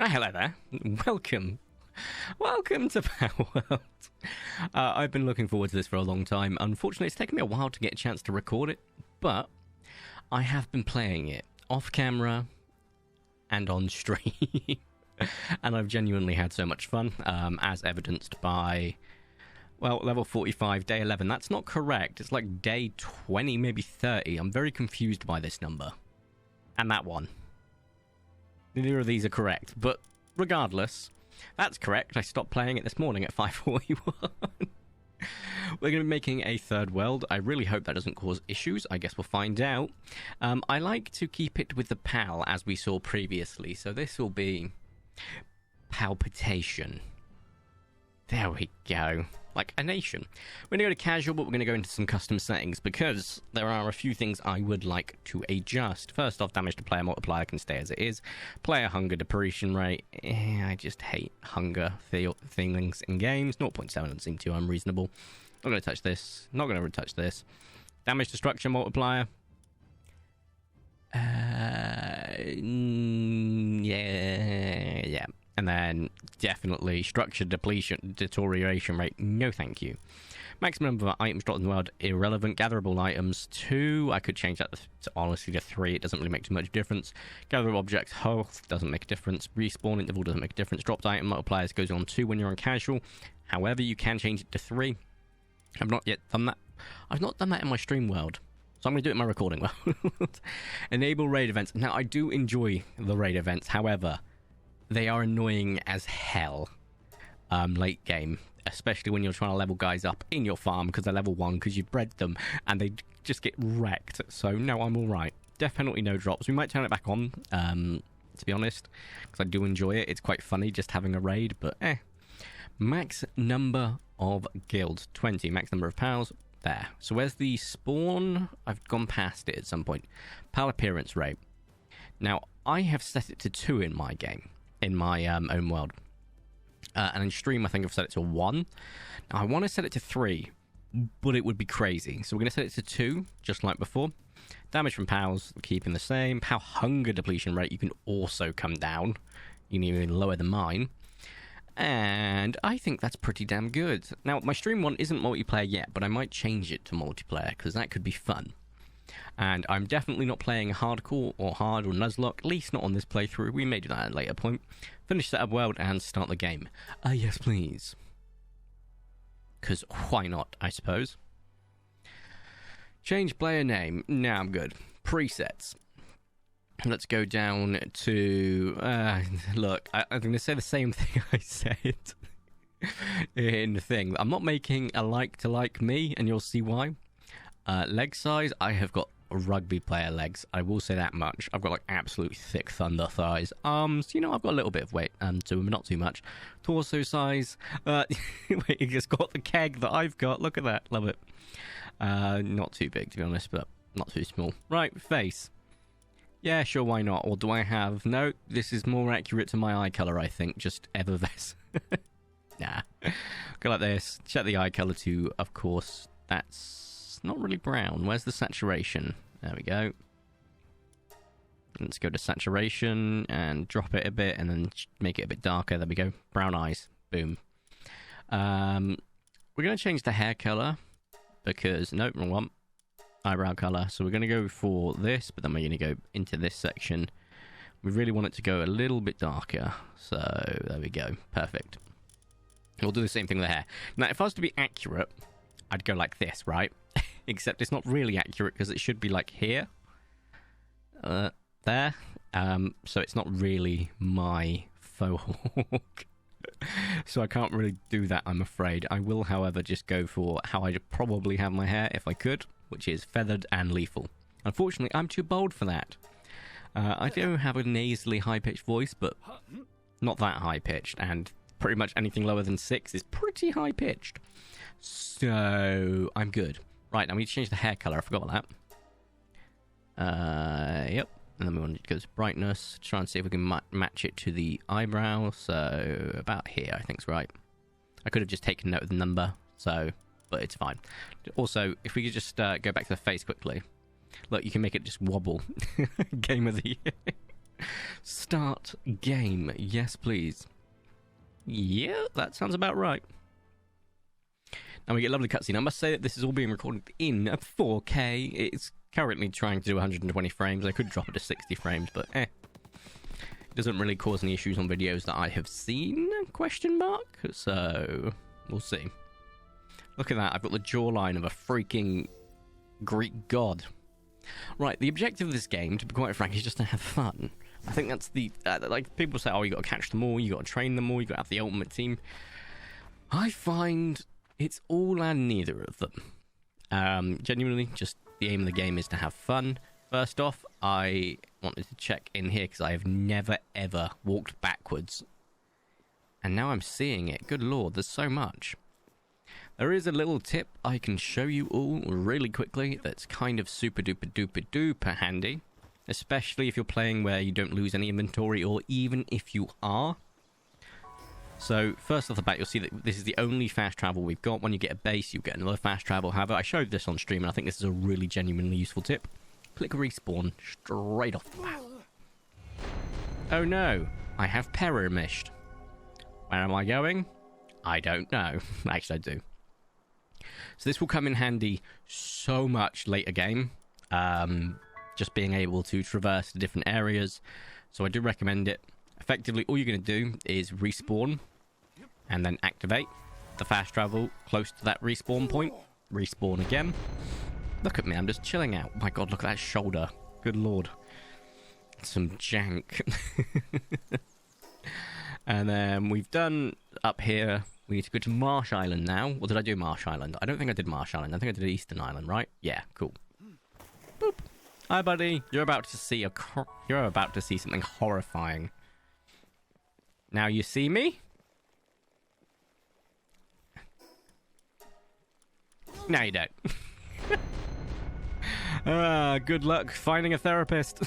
Hello there. Welcome. Welcome to Palworld. I've been looking forward to this for a long time. Unfortunately, it's taken me a while to get a chance to record it, but I have been playing it off camera and on stream. And I've genuinely had so much fun, as evidenced by, well, level 45, day 11. That's not correct. It's like day 20, maybe 30. I'm very confused by this number. And that one. Neither of these are correct, but regardless, that's correct. I stopped playing it this morning at 5:41. We're going to be making a third world. I really hope that doesn't cause issues. I guess we'll find out. I like to keep it with the PAL, as we saw previously, so this will be palpitation. There we go. Like a nation. We're going to go to casual, but we're going to go into some custom settings because there are a few things I would like to adjust. First off, damage to player multiplier can stay as it is. Player hunger depletion rate. I just hate hunger feelings in games. 0.7 doesn't seem too unreasonable. Not going to touch this. Not going to touch this. Damage destruction multiplier. Yeah. And then definitely structure depletion deterioration rate. No, thank you. Maximum number of items dropped in the world irrelevant. Gatherable items 2. I could change that to honestly to 3. It doesn't really make too much difference. Gatherable objects health doesn't make a difference. Respawn interval doesn't make a difference. Dropped item multipliers goes on 2 when you're on casual. However, you can change it to 3. I've not yet done that. I've not done that in my stream world. So I'm going to do it in my recording world. Enable raid events. Now, I do enjoy the raid events. However, they are annoying as hell late game, especially when you're trying to level guys up in your farm because they're level 1 because you've bred them and they just get wrecked. So, no, I'm all right. Definitely no drops. We might turn it back on, to be honest, because I do enjoy it. It's quite funny just having a raid, but Max number of guilds, 20. Max number of pals, there. So where's the spawn? I've gone past it at some point. Pal appearance rate. Now, I have set it to 2 in my game. In my own world. And in stream, I think I've set it to 1. Now, I want to set it to 3, but it would be crazy. So we're going to set it to 2, just like before. Damage from pals, keeping the same. Pal hunger depletion rate, you can also come down. You can even lower than mine. And I think that's pretty damn good. Now, my stream one isn't multiplayer yet, but I might change it to multiplayer, because that could be fun. And I'm definitely not playing hardcore or hard or nuzlocke, at least not on this playthrough. We may do that at a later point. Finish setup world and start the game. Yes, please. Because why not, I suppose. Change player name. Now I'm good. Presets. Let's go down to... look, I'm going to say the same thing I said in the thing. I'm not making a like-to-like me, and you'll see why. Leg size, I have got rugby player legs. I will say that much. I've got like absolute thick thunder thighs. Arms, I've got a little bit of weight to them, not too much. Torso size, wait, you just got the keg that I've got. Look at that, love it. Not too big to be honest, but not too small. Right, face. Yeah, sure, why not? Or do I have... No, this is more accurate to my eye colour, I think. Just Evervest. Nah. Go like this. Check the eye colour too, of course. That's not really brown. Where's the saturation? There we go. Let's go to saturation and drop it a bit and then make it a bit darker. There we go. Brown eyes. Boom. We're going to change the hair colour because... Nope, wrong one. Eyebrow colour. So we're going to go for this, but then we're going to go into this section. We really want it to go a little bit darker. So there we go. Perfect. We'll do the same thing with the hair. Now, if I was to be accurate, I'd go like this, right? Except it's not really accurate because it should be like here. There. So it's not really my faux hawk. So I can't really do that, I'm afraid. I will, however, just go for how I'd probably have my hair if I could, which is feathered and lethal. Unfortunately, I'm too bold for that. I do have a nasally high-pitched voice, but not that high-pitched, and pretty much anything lower than 6 is pretty high-pitched. So I'm good. Right, now we need to change the hair colour. I forgot about that. Yep. And then we want to go to brightness. Try and see if we can match it to the eyebrow. So about here, I think's right. I could have just taken note of the number, but it's fine. Also, if we could just go back to the face quickly. Look, you can make it just wobble. Game of the year. Start game. Yes, please. Yeah, that sounds about right. Now we get a lovely cutscene. I must say that this is all being recorded in 4K. It's currently trying to do 120 frames. I could drop it to 60 frames, but It doesn't really cause any issues on videos that I have seen, question mark. So, we'll see. Look at that. I've got the jawline of a freaking Greek god. Right, the objective of this game, to be quite frank, is just to have fun. I think that's the... like, people say, oh, you got to catch them all, you got to train them all, you got to have the ultimate team. I find it's all and neither of them. Genuinely, just the aim of the game is to have fun. First off, I wanted to check in here because I have never, ever walked backwards. And now I'm seeing it. Good lord, there's so much. There is a little tip I can show you all really quickly that's kind of super duper duper duper handy. Especially if you're playing where you don't lose any inventory, or even if you are. So, first off the bat, you'll see that this is the only fast travel we've got. When you get a base, you get another fast travel. However, I showed this on stream, and I think this is a really genuinely useful tip. Click respawn straight off the bat. Oh no, I have perished. Where am I going? I don't know. Actually, I do. So this will come in handy so much later game. Just being able to traverse the different areas. So I do recommend it. Effectively, all you're going to do is respawn and then activate the fast travel close to that respawn point. Respawn again. Look at me, I'm just chilling out. My god, look at that shoulder. Good lord. Some jank. And then we've done up here. We need to go to Marsh Island now. Or did I do Marsh Island? I don't think I did Marsh Island. I think I did Eastern Island, right? Yeah, cool. Boop. Hi, buddy. You're about to see something horrifying. Now you see me? No, you don't. Good luck finding a therapist.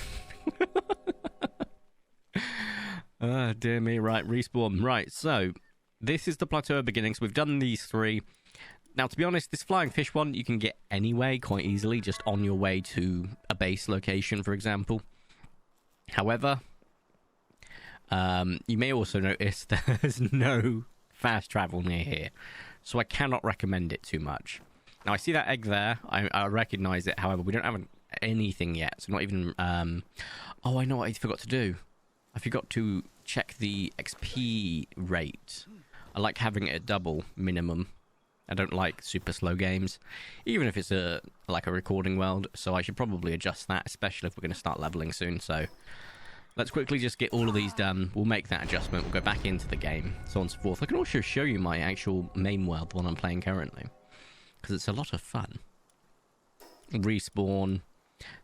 Dear me. Right, respawn. Right, so this is the plateau beginnings. We've done these three. Now, to be honest, this flying fish one you can get anyway quite easily, just on your way to a base location, for example. However, you may also notice there's no fast travel near here, so I cannot recommend it too much. Now, I see that egg there. I recognize it. However, we don't have anything yet, so not even... Oh, I know what I forgot to do. I forgot to check the XP rate. I like having it at double minimum. I don't like super slow games, even if it's like a recording world, so I should probably adjust that, especially if we're going to start leveling soon. So let's quickly just get all of these done. We'll make that adjustment. We'll go back into the game, so on and so forth. I can also show you my actual main world, the one I'm playing currently, because it's a lot of fun. Respawn.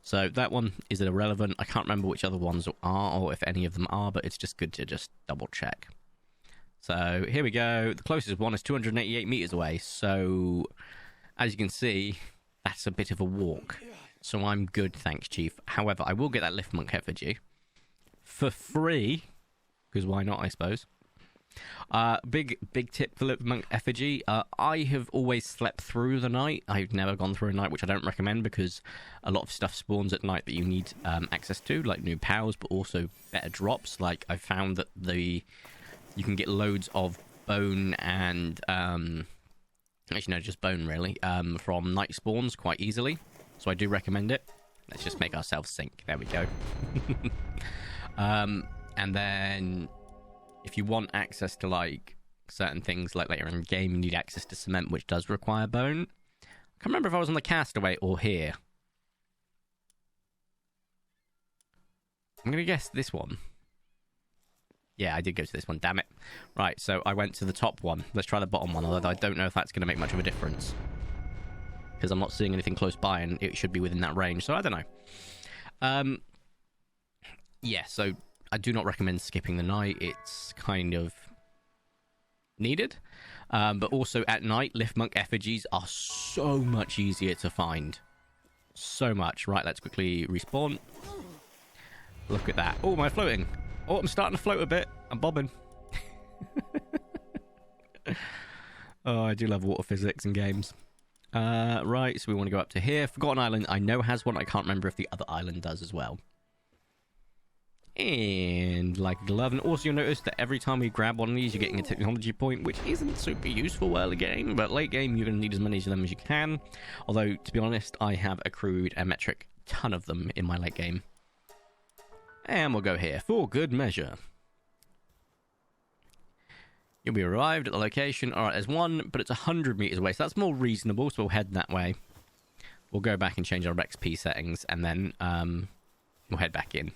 So that one is irrelevant. I can't remember which other ones are, or if any of them are, but it's just good to just double check. So here we go. The closest one is 288 meters away. So as you can see, that's a bit of a walk. So I'm good, thanks, Chief. However, I will get that lift monk effigy for free, because why not, I suppose. Big tip for lift monk effigy. I have always slept through the night. I've never gone through a night, which I don't recommend, because a lot of stuff spawns at night that you need access to, like new powers, but also better drops. Like I found that you can get loads of bone and actually no, just bone really, from night spawns quite easily. So I do recommend it. Let's just make ourselves sink. There we go. And then if you want access to like certain things, like later in the game, you need access to cement, which does require bone. I can't remember if I was on the Castaway or here. I'm gonna guess this one. Yeah, I did go to this one, damn it. Right, so I went to the top one. Let's try the bottom one, although I don't know if that's going to make much of a difference. Because I'm not seeing anything close by, and it should be within that range, so I don't know. Yeah, so I do not recommend skipping the night. It's kind of needed. But also at night, lift monk effigies are so much easier to find. So much. Right, let's quickly respawn. Look at that. Oh, am I floating? Oh, I'm starting to float a bit. I'm bobbing. Oh, I do love water physics in games. Right, so we want to go up to here. Forgotten Island, I know has one. I can't remember if the other island does as well. And like glove. And also you'll notice that every time we grab one of these, you're getting a technology point, which isn't super useful early game, but late game you're going to need as many of them as you can. Although, to be honest, I have accrued a metric ton of them in my late game. And we'll go here for good measure. You'll be arrived at the location. Alright, there's one, but it's 100 meters away, so that's more reasonable, so we'll head that way. We'll go back and change our XP settings, and then we'll head back in.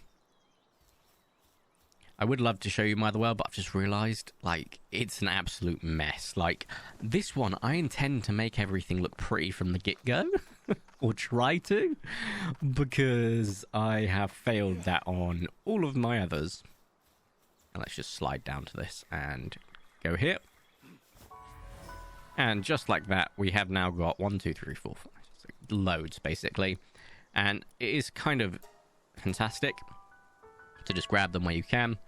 I would love to show you my other world, but I've just realised, like, it's an absolute mess. Like, this one, I intend to make everything look pretty from the get-go. Or try to. Because I have failed that on all of my others. And let's just slide down to this and go here. And just like that, we have now got 1, 2, 3, 4, 5, 6, loads, basically. And it is kind of fantastic to just grab them where you can.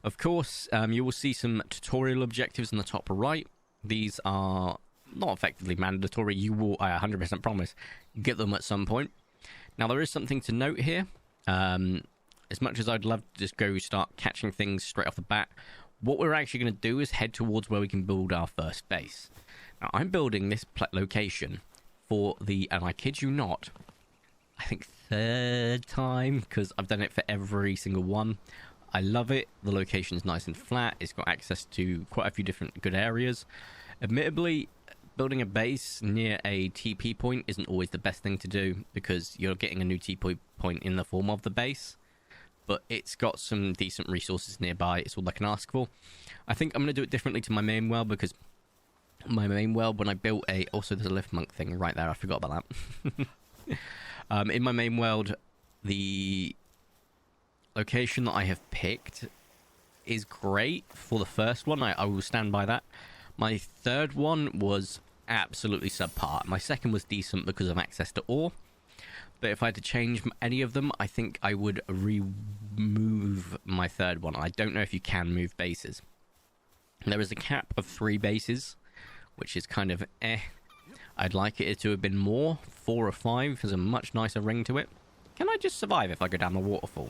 Of course, you will see some tutorial objectives in the top right. These are not effectively mandatory. You will, I 100% promise, get them at some point. Now, there is something to note here. As much as I'd love to just go start catching things straight off the bat, what we're actually going to do is head towards where we can build our first base. Now, I'm building this location for the, and I kid you not, I think 3rd time, because I've done it for every single one. I love it. The location's nice and flat. It's got access to quite a few different good areas. Admittedly, building a base near a TP point isn't always the best thing to do, because you're getting a new TP point in the form of the base. But it's got some decent resources nearby. It's all I can ask for. I think I'm going to do it differently to my main world, because my main world, when I built a... Also, there's a lift monk thing right there. I forgot about that. In my main world, the location that I have picked is great for the first one. I will stand by that. My third one was absolutely subpar. My second was decent because of access to ore. But if I had to change any of them, I think I would remove my third one. I don't know if you can move bases. There is a cap of 3 bases, which is kind of eh. I'd like it to have been more. 4 or 5 has a much nicer ring to it. Can I just survive if I go down the waterfall?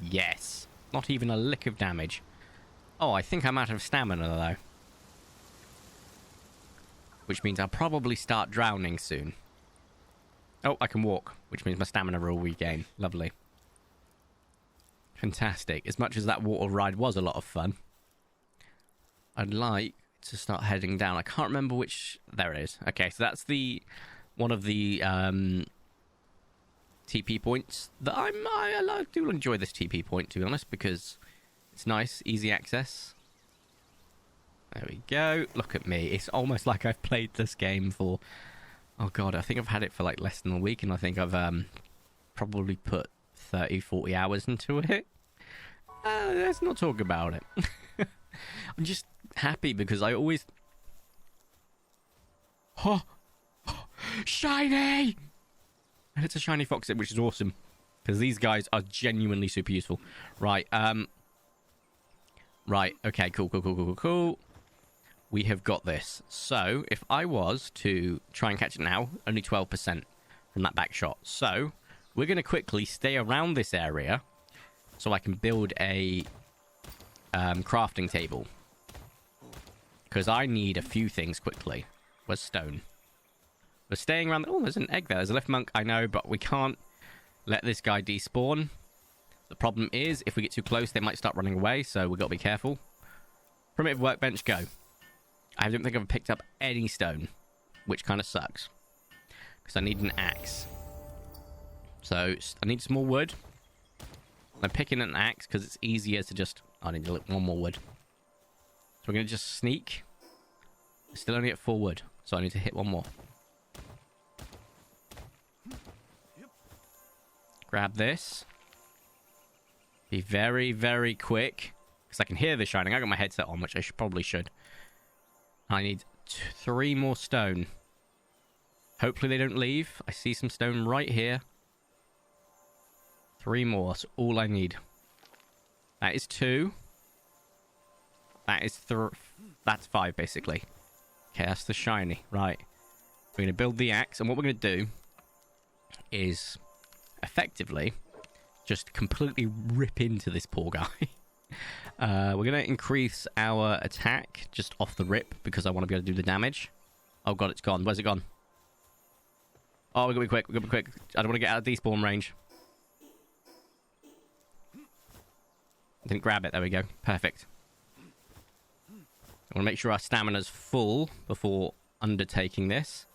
Yes. Not even a lick of damage. Oh, I think I'm out of stamina, though. Which means I'll probably start drowning soon. Oh, I can walk, which means my stamina will regain. Lovely. Fantastic. As much as that water ride was a lot of fun, I'd like to start heading down. I can't remember which... There it is. Okay, so that's the one of the TP points that I do enjoy this TP point, to be honest, because it's nice, easy access. There we go. Look at me. It's almost like I've played this game for... Oh, God, I think I've had it for, like, less than a week, and I think I've probably put 30, 40 hours into it. Let's not talk about it. I'm just happy because I always... Oh! Shiny! And it's a shiny fox, which is awesome. Because these guys are genuinely super useful. Right, Right, okay, cool. We have got this. So, if I was to try and catch it now, only 12% from that back shot. So, we're going to quickly stay around this area so I can build a crafting table. Because I need a few things quickly. Where's stone? We're staying around... Oh, there's an egg there. There's a lift monk, I know, but we can't let this guy despawn. The problem is, if we get too close, they might start running away, so we've got to be careful. Primitive workbench, go. I don't think I've picked up any stone, which kind of sucks. Because I need an axe. So, I need some more wood. I'm picking an axe because it's easier to just... I need one more wood. So we're going to just sneak. Still only at 4 wood, so I need to hit one more. Grab this. Be very, very quick. Because I can hear the shining. I got my headset on, which I probably should. I need 3 more stone. Hopefully they don't leave. I see some stone right here. 3 more. That's all I need. That is 2. That is 3. That's 5, basically. Okay, that's the shiny. Right. We're going to build the axe. And what we're going to do is effectively just completely rip into this poor guy. We're going to increase our attack just off the rip because I want to be able to do the damage. Oh god, it's gone. Where's it gone? Oh, we're going to be quick. We're going to be quick. I don't want to get out of despawn range. Didn't grab it. There we go. Perfect. I want to make sure our stamina's full before undertaking this.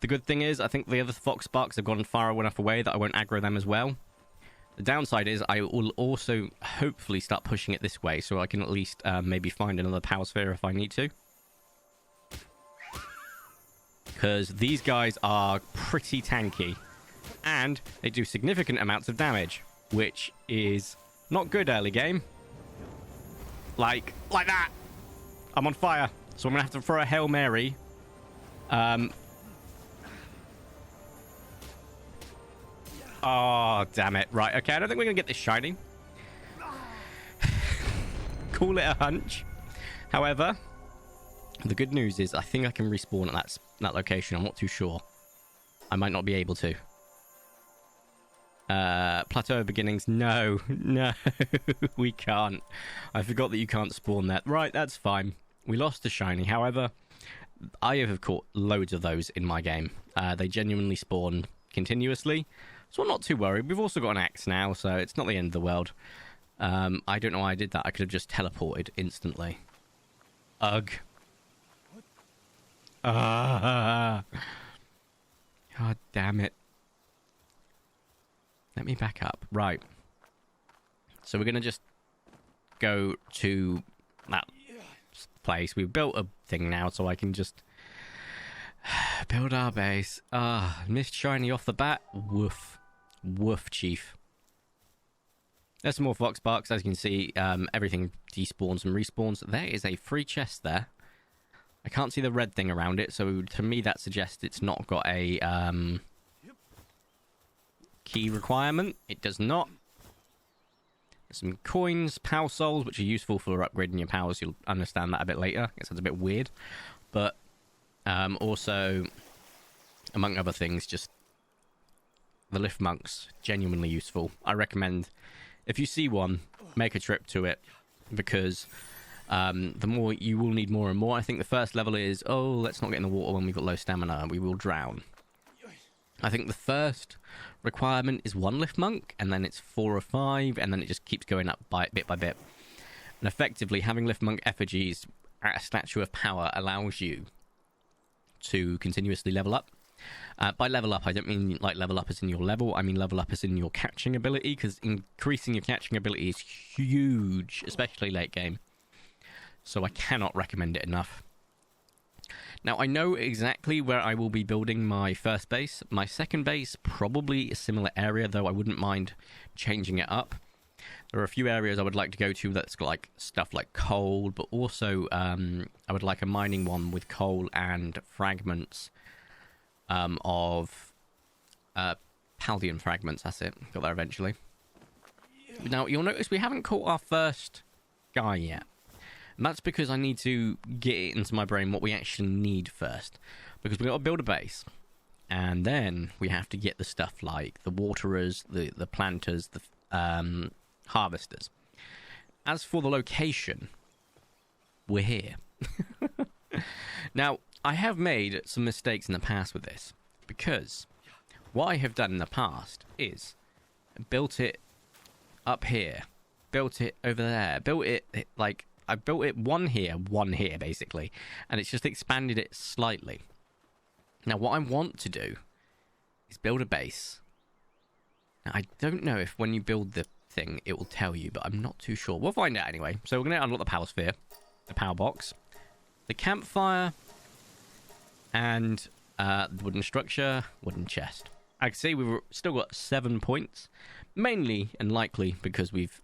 The good thing is, I think the other fox sparks have gone far enough away that I won't aggro them as well. The downside is I will also hopefully start pushing it this way so I can at least maybe find another power sphere if I need to. Because these guys are pretty tanky. And they do significant amounts of damage, which is not good early game. Like that! I'm on fire, so I'm going to have to throw a Hail Mary. Oh, damn it. Right, okay, I don't think we're going to get this shiny. Call it a hunch. However, the good news is I think I can respawn at that location. I'm not too sure. I might not be able to. Plateau of Beginnings. No, no, we can't. I forgot that you can't spawn that. Right, that's fine. We lost a shiny. However, I have caught loads of those in my game. They genuinely spawn continuously. So I'm not too worried. We've also got an axe now, so it's not the end of the world. I don't know why I did that. I could have just teleported instantly. Ugh. God damn it. Let me back up. Right. So we're going to just go to that place. We've built a thing now, so I can just build our base. Missed shiny off the bat. Woof. Woof, chief. There's some more fox sparks. As you can see, everything despawns and respawns. There is a free chest there. I can't see the red thing around it, so to me that suggests it's not got a key requirement. It does not. There's some coins, power souls, which are useful for upgrading your powers. You'll understand that a bit later. I guess that's a bit weird. But also, among other things, just the lift monks, genuinely useful. I recommend, if you see one, make a trip to it, because the more you will need more and more. I think the first level is, oh, let's not get in the water when we've got low stamina. We will drown. I think the first requirement is 1 lift monk, and then it's 4 or 5, and then it just keeps going up bit by bit. And effectively, having lift monk effigies at a statue of power allows you to continuously level up. By level up, I don't mean like level up as in your level. I mean level up as in your catching ability, because increasing your catching ability is huge, especially late game. So I cannot recommend it enough. Now, I know exactly where I will be building my first base. My second base, probably a similar area, though I wouldn't mind changing it up. There are a few areas I would like to go to that's got like stuff like coal, but also I would like a mining one with coal and fragments of Paldean fragments. That's it. Got there eventually. Now, you'll notice we haven't caught our first guy yet. And that's because I need to get it into my brain what we actually need first. Because we've got to build a base. And then we have to get the stuff like the waterers, the planters, the harvesters. As for the location, we're here. Now, I have made some mistakes in the past with this. Because what I have done in the past is built it up here. Built it over there. Built it like... I built it one here, basically. And it's just expanded it slightly. Now, what I want to do is build a base. Now, I don't know if when you build the thing, it will tell you, but I'm not too sure. We'll find out anyway. So we're going to unlock the power sphere, the power box, the campfire, and the wooden structure, wooden chest. I can see we've still got 7 points. Mainly and likely because we've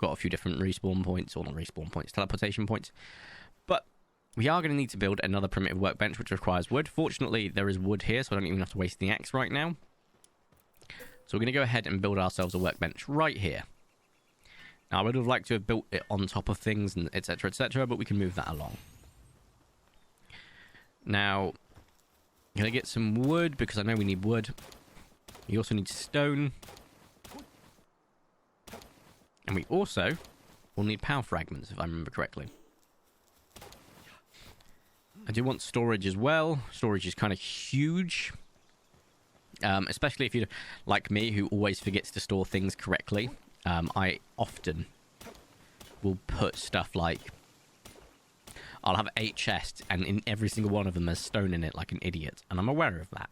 got a few different respawn points, or not respawn points, teleportation points. But we are going to need to build another primitive workbench, which requires wood. Fortunately, there is wood here, so I don't even have to waste the axe right now. So we're going to go ahead and build ourselves a workbench right here. Now, I would have liked to have built it on top of things, and etc., but we can move that along. Now, I'm going to get some wood, because I know we need wood. We also need stone. And we also will need power fragments, if I remember correctly. I do want storage as well. Storage is kind of huge. Especially if you're like me, who always forgets to store things correctly. I often will put stuff like... I'll have 8 chests, and in every single one of them there's stone in it like an idiot. And I'm aware of that.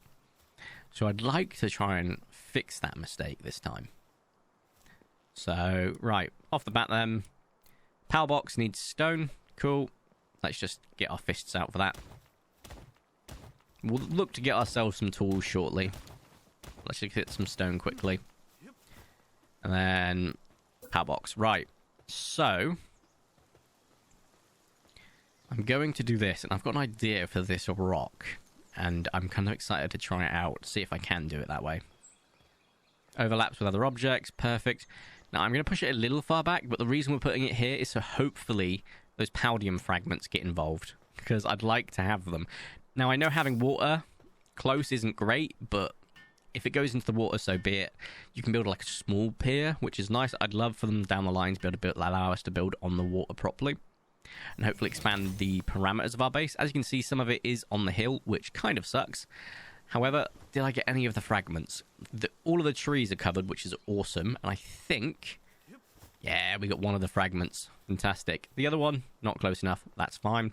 So I'd like to try and fix that mistake this time. So, right. Off the bat then. Power box needs stone. Cool. Let's just get our fists out for that. We'll look to get ourselves some tools shortly. Let's just get some stone quickly. And then power box. Right. So I'm going to do this, and I've got an idea for this rock. And I'm kind of excited to try it out, see if I can do it that way. Overlaps with other objects. Perfect. Now, I'm going to push it a little far back, but the reason we're putting it here is so hopefully those paldium fragments get involved, because I'd like to have them. Now, I know having water close isn't great, but if it goes into the water, so be it. You can build like a small pier, which is nice. I'd love for them down the line to be able to allow us to build on the water properly, and hopefully expand the parameters of our base. As you can see, some of it is on the hill, which kind of sucks. However, did I get any of the fragments? All of the trees are covered, which is awesome. And I think... Yeah, we got one of the fragments. Fantastic. The other one, not close enough. That's fine.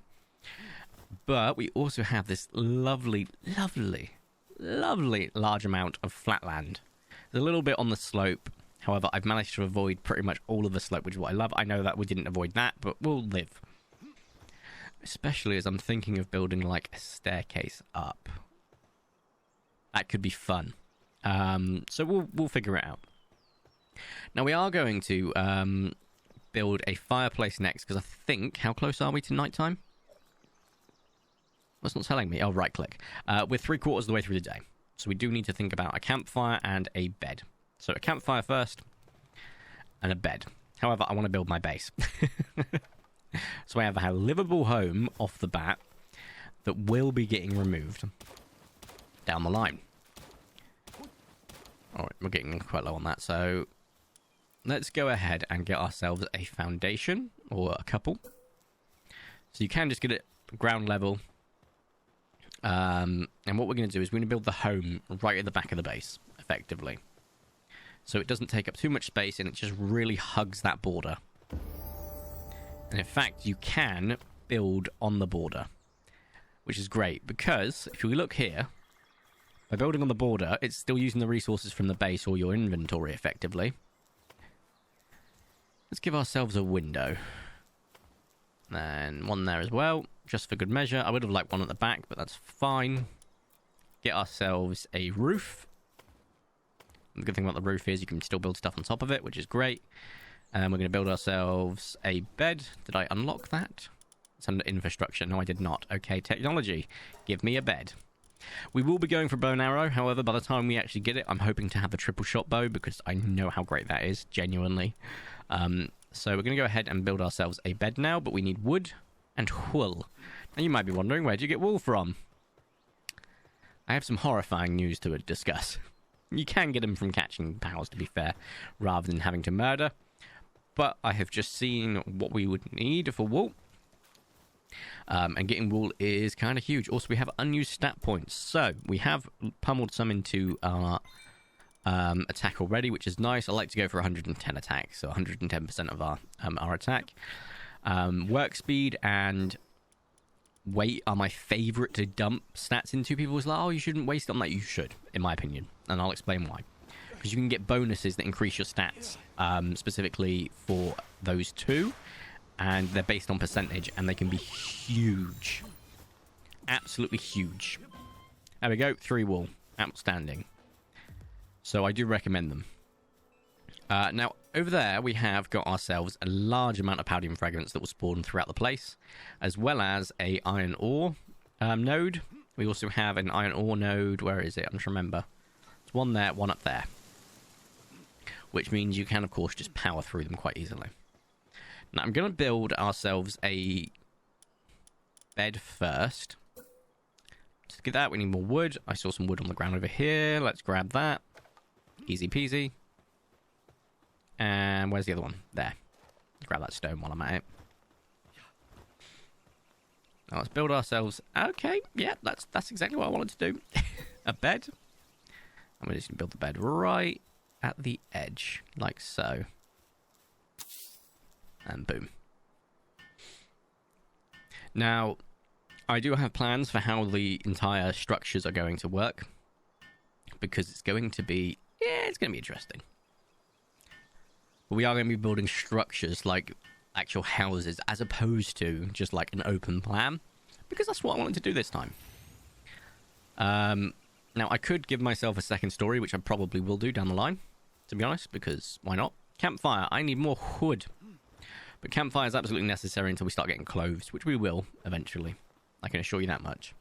But we also have this lovely, lovely, lovely large amount of flat land. There's a little bit on the slope. However, I've managed to avoid pretty much all of the slope, which is what I love. I know that we didn't avoid that, but we'll live. Especially as I'm thinking of building like a staircase up. That could be fun. So we'll figure it out. Now we are going to build a fireplace next, because I think... How close are we to nighttime? That's not telling me. Oh, right click. We're 3/4 of the way through the day. So we do need to think about a campfire and a bed. So a campfire first, and a bed. However, I want to build my base. So I have a livable home off the bat that will be getting removed down the line. Alright, we're getting quite low on that, so let's go ahead and get ourselves a foundation, or a couple. So you can just get it ground level. And what we're going to do is we're going to build the home right at the back of the base, effectively. So it doesn't take up too much space, and it just really hugs that border. And in fact, you can build on the border, which is great, because if we look here, by building on the border, it's still using the resources from the base or your inventory, effectively. Let's give ourselves a window. And one there as well, just for good measure. I would have liked one at the back, but that's fine. Get ourselves a roof. The good thing about the roof is you can still build stuff on top of it, which is great. And we're going to build ourselves a bed. Did I unlock that? It's under infrastructure. No, I did not. Okay, technology. Give me a bed. We will be going for bow and arrow. However, by the time we actually get it, I'm hoping to have the triple shot bow, because I know how great that is, genuinely. So we're going to go ahead and build ourselves a bed now, but we need wood and wool. Now you might be wondering, where do you get wool from? I have some horrifying news to discuss. You can get them from catching pals, to be fair, rather than having to murder. But I have just seen what we would need for wool. And getting wool is kind of huge. Also, we have unused stat points. So we have pummeled some into our attack already, which is nice. I like to go for 110 attack, so 110% of our attack. Work speed and weight are my favorite to dump stats into. People was like, oh, you shouldn't waste it on that. You should, in my opinion, and I'll explain why. Because you can get bonuses that increase your stats, specifically for those two, and they're based on percentage, and they can be huge. Absolutely huge. There we go, 3 wool. Outstanding. So I do recommend them. Now, over there, we have got ourselves a large amount of paldium fragments that will spawn throughout the place, as well as a iron ore node. We also have an iron ore node. Where is it? I'm trying to remember. There's one there, one up there. Which means you can, of course, just power through them quite easily. Now, I'm going to build ourselves a bed first. To get that, we need more wood. I saw some wood on the ground over here. Let's grab that. Easy peasy. And where's the other one? There. Grab that stone while I'm at it. Now let's build ourselves... Okay, yeah, that's exactly what I wanted to do. A bed. I'm just going to build the bed right at the edge, like so. And boom. Now, I do have plans for how the entire structures are going to work. Because it's going to be... Yeah, it's going to be interesting. But we are going to be building structures like actual houses as opposed to just like an open plan. Because that's what I wanted to do this time. Now, I could give myself a second story, which I probably will do down the line, to be honest, because why not? Campfire. I need more wood. But campfire is absolutely necessary until we start getting clothes, which we will eventually. I can assure you that much.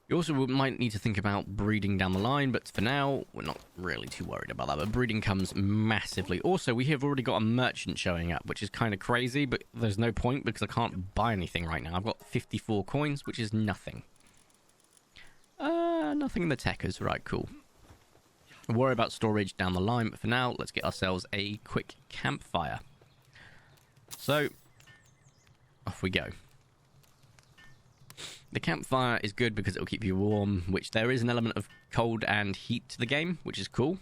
You also might need to think about breeding down the line, but for now, we're not really too worried about that. But breeding comes massively. Also, we have already got a merchant showing up, which is kind of crazy, but there's no point because I can't buy anything right now. I've got 54 coins, which is nothing. Nothing in the techers. Right, cool. We'll worry about storage down the line, but for now, let's get ourselves a quick campfire. So, off we go. The campfire is good because it will keep you warm, which there is an element of cold and heat to the game, which is cool.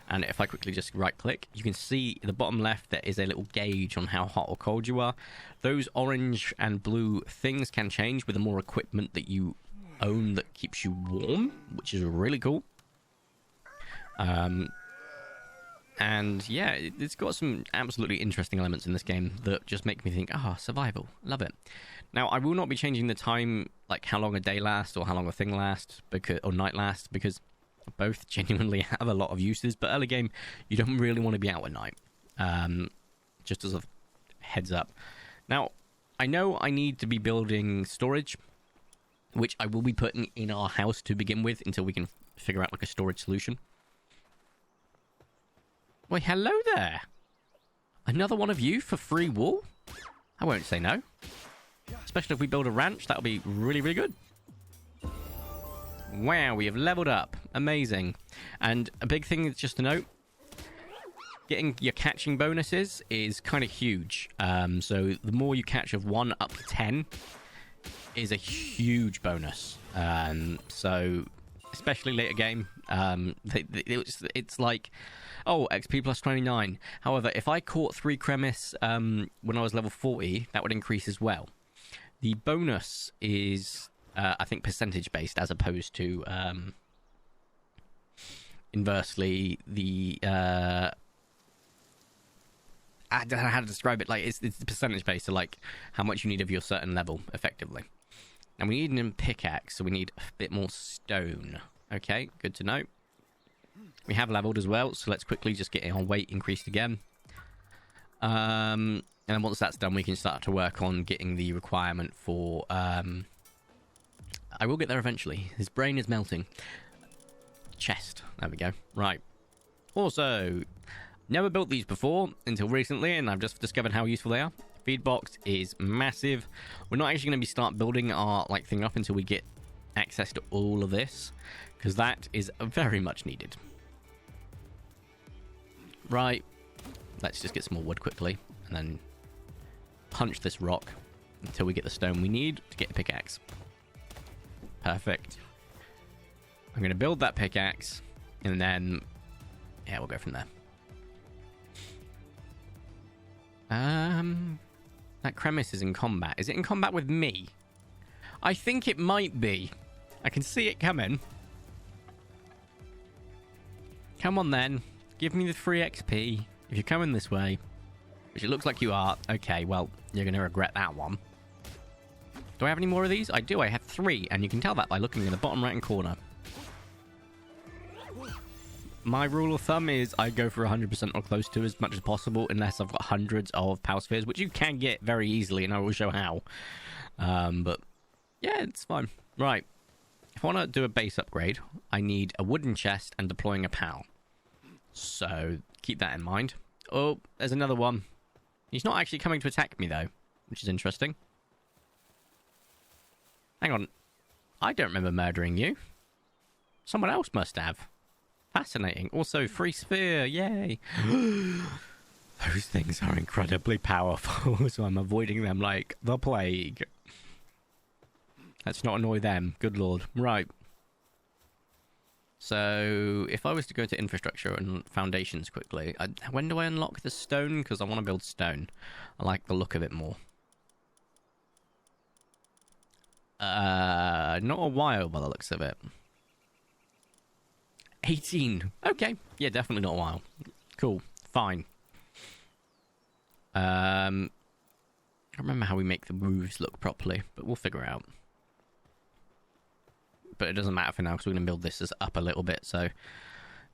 And if I quickly just right-click, you can see at the bottom left there is a little gauge on how hot or cold you are. Those orange and blue things can change with the more equipment that you own that keeps you warm, which is really cool. And yeah, it's got some absolutely interesting elements in this game that just make me think, survival, love it. Now, I will not be changing the time, like how long a day lasts or how long a thing lasts, or night lasts, because both genuinely have a lot of uses. But early game, you don't really want to be out at night, just as a heads up. Now, I know I need to be building storage, which I will be putting in our house to begin with until we can figure out like a storage solution. Wait, hello there. Another one of you for free wool? I won't say no. Especially if we build a ranch, that'll be really, really good. Wow, we have leveled up. Amazing. And a big thing just to note, getting your catching bonuses is kind of huge. So the more you catch of 1 up to 10 is a huge bonus. So especially later game, it's like, oh, XP plus 29. However, if I caught 3 cremis when I was level 40, that would increase as well. The bonus is, I think, percentage based as opposed to inversely the. I don't know how to describe it. Like it's percentage based, so like how much you need of your certain level, effectively. And we need an pickaxe, so we need a bit more stone. Okay, good to know. We have leveled as well, so let's quickly just get our weight increased again. And then once that's done, we can start to work on getting the requirement for... I will get there eventually. His brain is melting. Chest. There we go. Right. Also, never built these before until recently, and I've just discovered how useful they are. Feed box is massive. We're not actually going to start building our thing up until we get access to all of this, because that is very much needed. Right. Let's just get some more wood quickly, and then punch this rock until we get the stone we need to get a pickaxe. Perfect. I'm going to build that pickaxe, and then, yeah, we'll go from there. That Cremis is in combat. Is it in combat with me? I think it might be. I can see it coming. Come on then. Give me the free XP. If you're coming this way, which it looks like you are, okay, well, you're going to regret that one. Do I have any more of these? I do. I have 3, and you can tell that by looking in the bottom right-hand corner. My rule of thumb is I go for 100% or close to as much as possible, unless I've got hundreds of power spheres, which you can get very easily, and I will show how. But, yeah, it's fine. Right. If I want to do a base upgrade, I need a wooden chest and deploying a PAL. So, keep that in mind. Oh, there's another one. He's not actually coming to attack me, though, which is interesting. Hang on. I don't remember murdering you. Someone else must have. Fascinating. Also, free sphere. Yay. Those things are incredibly powerful, so I'm avoiding them like the plague. Let's not annoy them. Good lord. Right. So, if I was to go to infrastructure and foundations quickly, when do I unlock the stone? Because I want to build stone. I like the look of it more. Not a while by the looks of it. 18. Okay. Yeah, definitely not a while. Cool. Fine. I don't remember how we make the roofs look properly, but we'll figure it out. But it doesn't matter for now because we're going to build this as up a little bit, so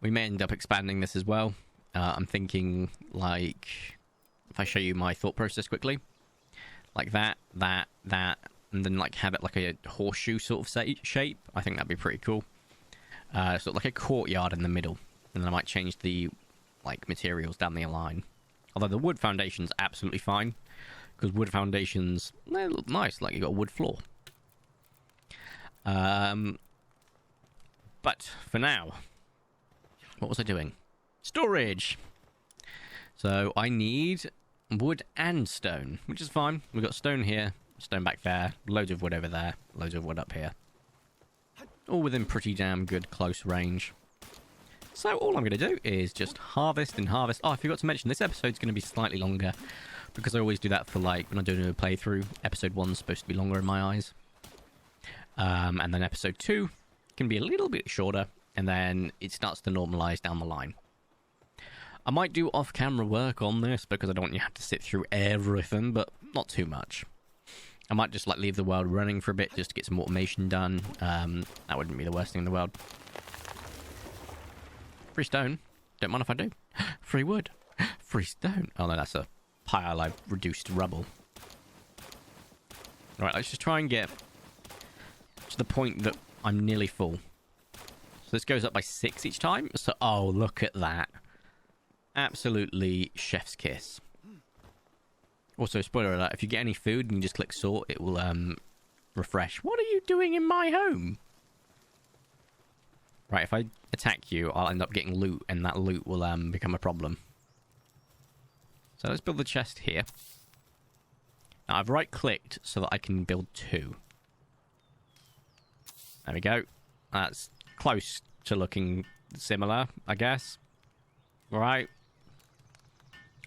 we may end up expanding this as well. I'm thinking, like, if I show you my thought process quickly, like that, and then like have it like a horseshoe sort of shape. I think that'd be pretty cool. So like a courtyard in the middle, and then I might change the like materials down the line. Although the wood foundation's absolutely fine, because wood foundations, they look nice, like you got a wood floor. But for now, what was I doing? Storage. So I need wood and stone, which is fine. We've got stone here, stone back there, loads of wood over there, loads of wood up here. All within pretty damn good close range. So all I'm going to do is just harvest and harvest. Oh, I forgot to mention, this episode's going to be slightly longer, because I always do that for, like, when I'm doing a playthrough. Episode 1's supposed to be longer in my eyes. And then episode 2 can be a little bit shorter, and then it starts to normalise down the line. I might do off-camera work on this, because I don't want you to have to sit through everything, but not too much. I might just, like, leave the world running for a bit, just to get some automation done. That wouldn't be the worst thing in the world. Free stone. Don't mind if I do. Free wood. Free stone. Oh, no, that's a pile I've reduced to rubble. Alright, let's just try and get to the point that I'm nearly full. So this goes up by 6 each time. So, oh, look at that. Absolutely chef's kiss. Also, spoiler alert, if you get any food and you just click sort, it will refresh. What are you doing in my home? Right, if I attack you, I'll end up getting loot, and that loot will become a problem. So let's build the chest here. Now, I've right-clicked so that I can build 2. There we go. That's close to looking similar, I guess. Right.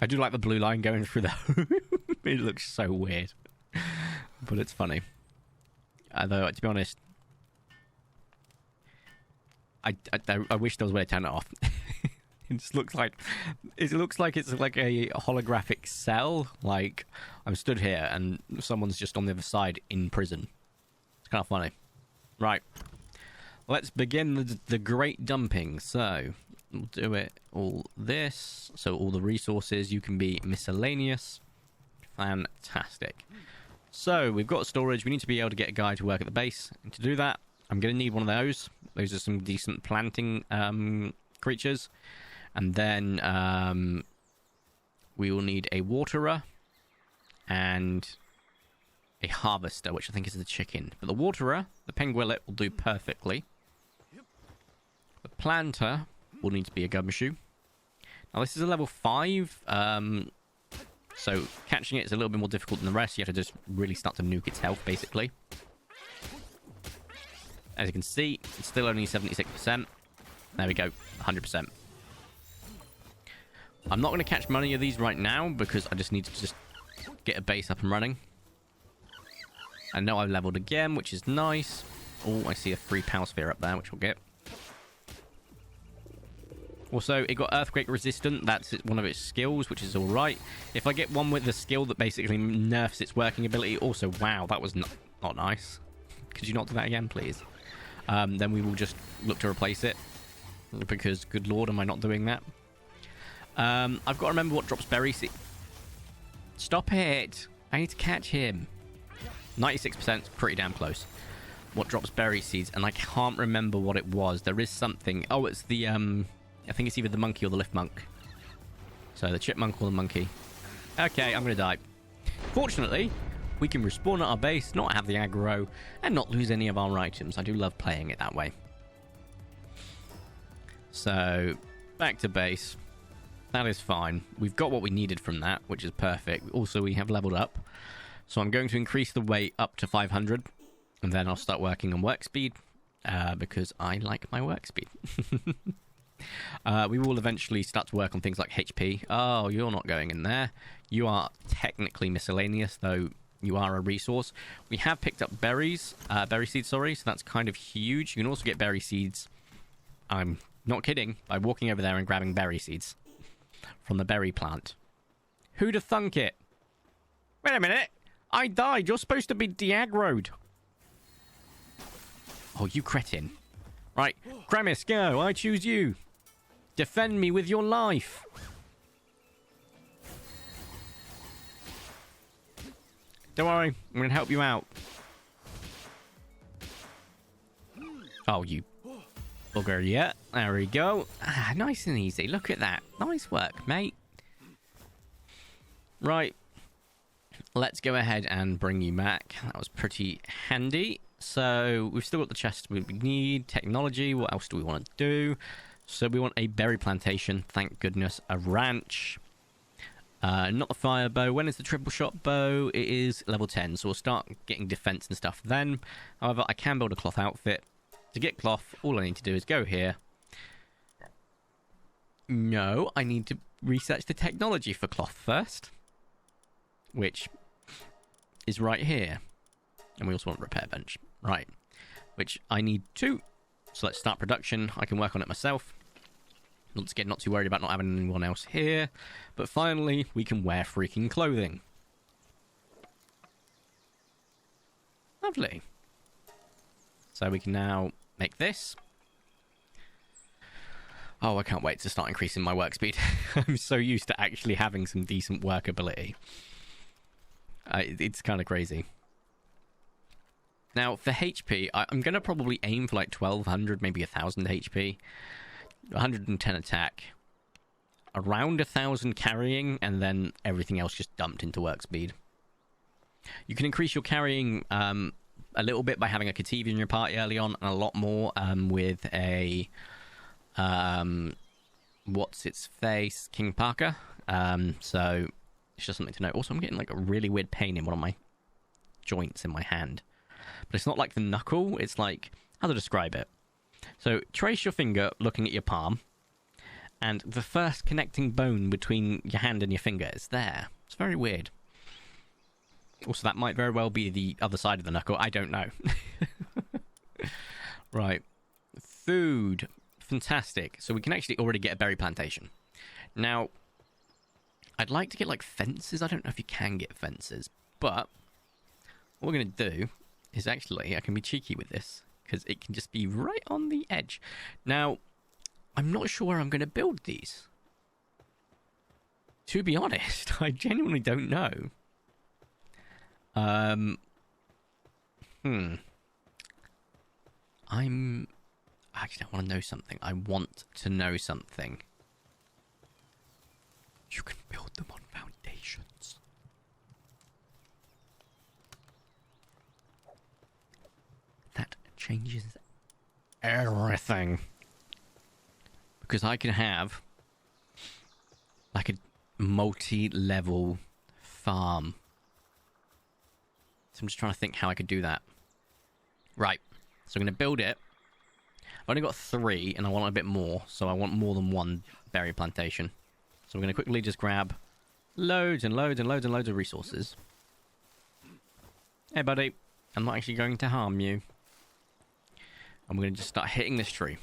I do like the blue line going through the... It looks so weird. But it's funny. Although, to be honest... I wish there was a way to turn it off. It just looks like... It looks like it's like a holographic cell. Like, I'm stood here and someone's just on the other side in prison. It's kind of funny. Right. Let's begin the great dumping. So, we'll do it all this. So, all the resources, you can be miscellaneous. Fantastic. So, we've got storage. We need to be able to get a guy to work at the base. And to do that, I'm going to need one of those. Those are some decent planting creatures. And then we will need a waterer and a harvester, which I think is the chicken. But the waterer, the penguillet, will do perfectly. The planter will need to be a gumshoe. Now, this is a level 5. So catching it is a little bit more difficult than the rest. You have to just really start to nuke its health, basically. As you can see, it's still only 76%. There we go, 100%. I'm not going to catch many of these right now because I just need to just get a base up and running. I know I've leveled again, which is nice. Oh, I see a free power sphere up there, which we'll get. Also, it got earthquake resistant. That's one of its skills, which is all right. If I get one with the skill that basically nerfs its working ability, also, wow, that was not nice. Could you not do that again, please? Then we will just look to replace it. Because, good lord, am I not doing that? I've got to remember what drops berry seed. Stop it! I need to catch him. 96%, pretty damn close. What drops berry seeds, and I can't remember what it was. There is something. Oh, it's the, I think it's either the monkey or the lift monk. So, the chipmunk or the monkey. Okay, I'm going to die. Fortunately, we can respawn at our base, not have the aggro, and not lose any of our items. I do love playing it that way. So, back to base. That is fine. We've got what we needed from that, which is perfect. Also, we have leveled up. So I'm going to increase the weight up to 500. And then I'll start working on work speed. Because I like my work speed. We will eventually start to work on things like HP. Oh, you're not going in there. You are technically miscellaneous, though you are a resource. We have picked up berries. Berry seeds, sorry. So that's kind of huge. You can also get berry seeds. I'm not kidding. By walking over there and grabbing berry seeds from the berry plant. Who'd have thunk it? Wait a minute. I died. You're supposed to be de-aggroed. Oh, you cretin. Right. Kramis, go. I choose you. Defend me with your life. Don't worry. I'm going to help you out. Oh, you bugger. Yeah. There we go. Ah, nice and easy. Look at that. Nice work, mate. Right. Let's go ahead and bring you back. That was pretty handy. So we've still got the chest we need. Technology. What else do we want to do? So we want a berry plantation. Thank goodness. A ranch. Not the fire bow. When is the triple shot bow? It is level 10. So we'll start getting defense and stuff then. However, I can build a cloth outfit. To get cloth, all I need to do is go here. No, I need to research the technology for cloth first. Which is right here. And we also want a repair bench. Right. Which I need 2. So let's start production. I can work on it myself. Not too worried about not having anyone else here. But finally, we can wear freaking clothing. Lovely. So we can now make this. Oh, I can't wait to start increasing my work speed. I'm so used to actually having some decent workability. It's kind of crazy. Now, for HP, I'm going to probably aim for like 1200, maybe 1000 HP. 110 attack. Around 1000 carrying, and then everything else just dumped into work speed. You can increase your carrying a little bit by having a Kativi in your party early on, and a lot more with a... what's its face? King Parker. So, it's just something to know. Also, I'm getting like a really weird pain in one of my joints in my hand. But it's not like the knuckle. It's like... How to describe it? So, trace your finger looking at your palm. And the first connecting bone between your hand and your finger is there. It's very weird. Also, that might very well be the other side of the knuckle. I don't know. Right. Food. Fantastic. So we can actually already get a berry plantation. Now, I'd like to get, like, fences. I don't know if you can get fences. But what we're going to do is actually, I can be cheeky with this, because it can just be right on the edge. Now, I'm not sure where I'm going to build these. To be honest, I genuinely don't know. Actually, I want to know something. I want to know something. You can build them on foundations. That changes everything. Because I can have like a multi-level farm. So I'm just trying to think how I could do that. Right. So I'm going to build it. I've only got 3 and I want a bit more. So I want more than 1 berry plantation. So we're going to quickly just grab loads and loads and loads and loads of resources. Hey, buddy. I'm not actually going to harm you. And we're going to just start hitting this tree.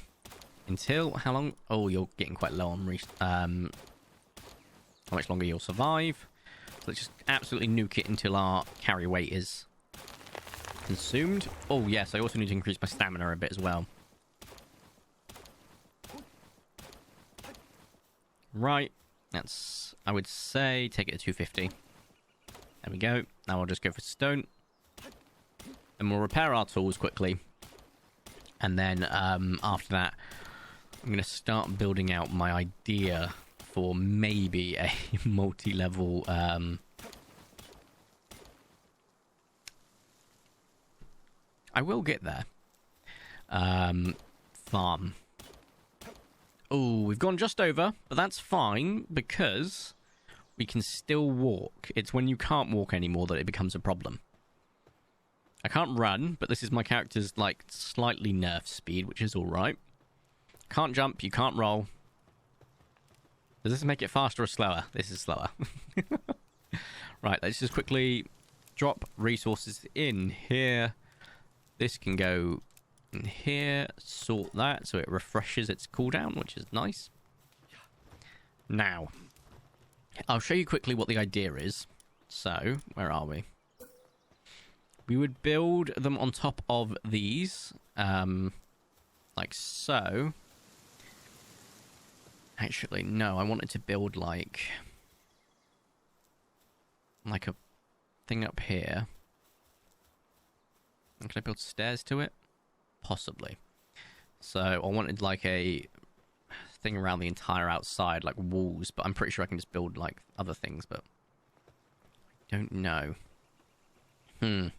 Until, how long? Oh, you're getting quite low on how much longer you'll survive. So let's just absolutely nuke it until our carry weight is consumed. Oh, yes, I also need to increase my stamina a bit as well. Right. That's, I would say, take it to 250. There we go. Now I'll just go for stone. And we'll repair our tools quickly. And then after that, I'm going to start building out my idea for maybe a multi-level I will get there. Farm. Oh, we've gone just over, but that's fine because we can still walk. It's when you can't walk anymore that it becomes a problem. I can't run, but this is my character's, like, slightly nerf speed, which is alright. Can't jump, you can't roll. Does this make it faster or slower? This is slower. Right, let's just quickly drop resources in here. This can go in here, sort that so it refreshes its cooldown, which is nice. Now, I'll show you quickly what the idea is. So, where are we? We would build them on top of these, like so. Actually, no, I wanted to build like a thing up here. And can I build stairs to it? Possibly. So I wanted like a thing around the entire outside, like walls, but I'm pretty sure I can just build like other things, but I don't know. I'll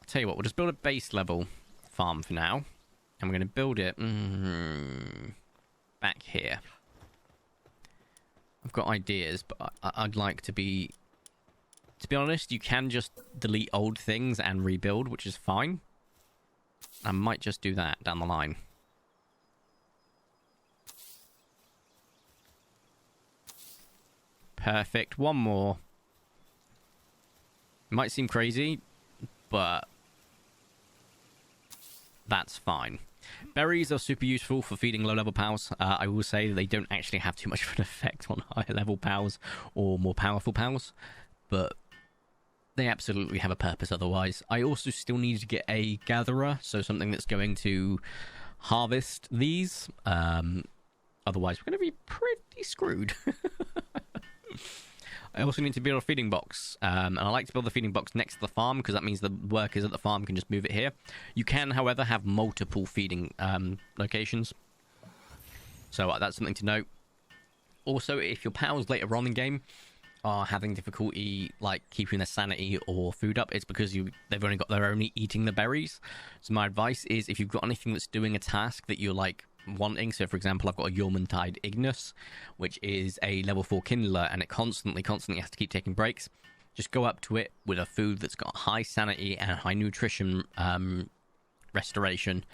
tell you what, we'll just build a base level farm for now. And we're going to build it back here. I've got ideas, but I'd like to be honest, you can just delete old things and rebuild, which is fine. I might just do that down the line. Perfect. One more. It might seem crazy, but that's fine. Berries are super useful for feeding low-level pals. I will say that they don't actually have too much of an effect on higher-level pals or more powerful pals, but they absolutely have a purpose otherwise. I also still need to get a gatherer, so something that's going to harvest these. Otherwise, we're going to be pretty screwed. I also need to build a feeding box, and I like to build the feeding box next to the farm because that means the workers at the farm can just move it here. You can, however, have multiple feeding locations, so that's something to note. Also, if your pals later on in game are having difficulty like keeping their sanity or food up, it's because they're only eating the berries. So my advice is, if you've got anything that's doing a task that you're like wanting, so for example I've got a Yormantide Ignis, which is a level 4 kindler, and it constantly has to keep taking breaks, just go up to it with a food that's got high sanity and high nutrition restoration,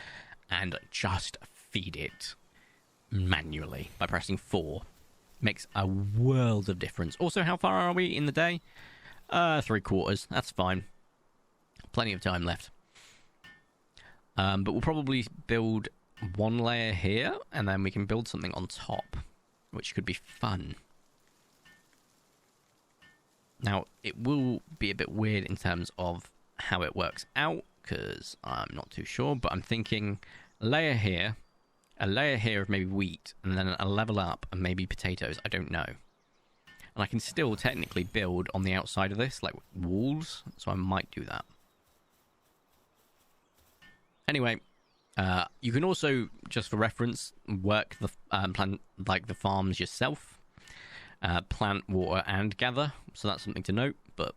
and just feed it manually by pressing 4. Makes a world of difference. Also, how far are we in the day? 3/4. That's fine. Plenty of time left. But we'll probably build one layer here, and then we can build something on top, which could be fun. Now, it will be a bit weird in terms of how it works out, because I'm not too sure, but I'm thinking a layer here of maybe wheat, and then a level up and maybe potatoes. I don't know. And I can still technically build on the outside of this, like walls, so I might do that. Anyway, you can also, just for reference, work the plant, like the farms yourself. Plant, water, and gather. So that's something to note, but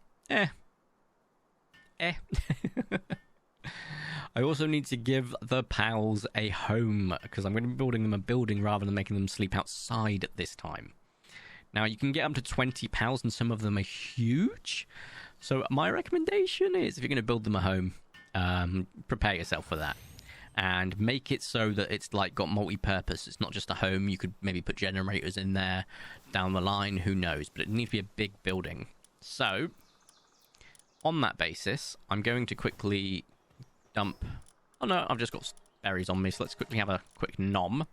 I also need to give the pals a home, because I'm going to be building them a building rather than making them sleep outside at this time. Now, you can get up to 20 pals, and some of them are huge. So my recommendation is, if you're going to build them a home, prepare yourself for that. And make it so that it's like got multi-purpose. It's not just a home. You could maybe put generators in there down the line. Who knows? But it needs to be a big building. So, on that basis, I'm going to quickly dump... Oh no, I've just got berries on me, so let's quickly have a quick nom.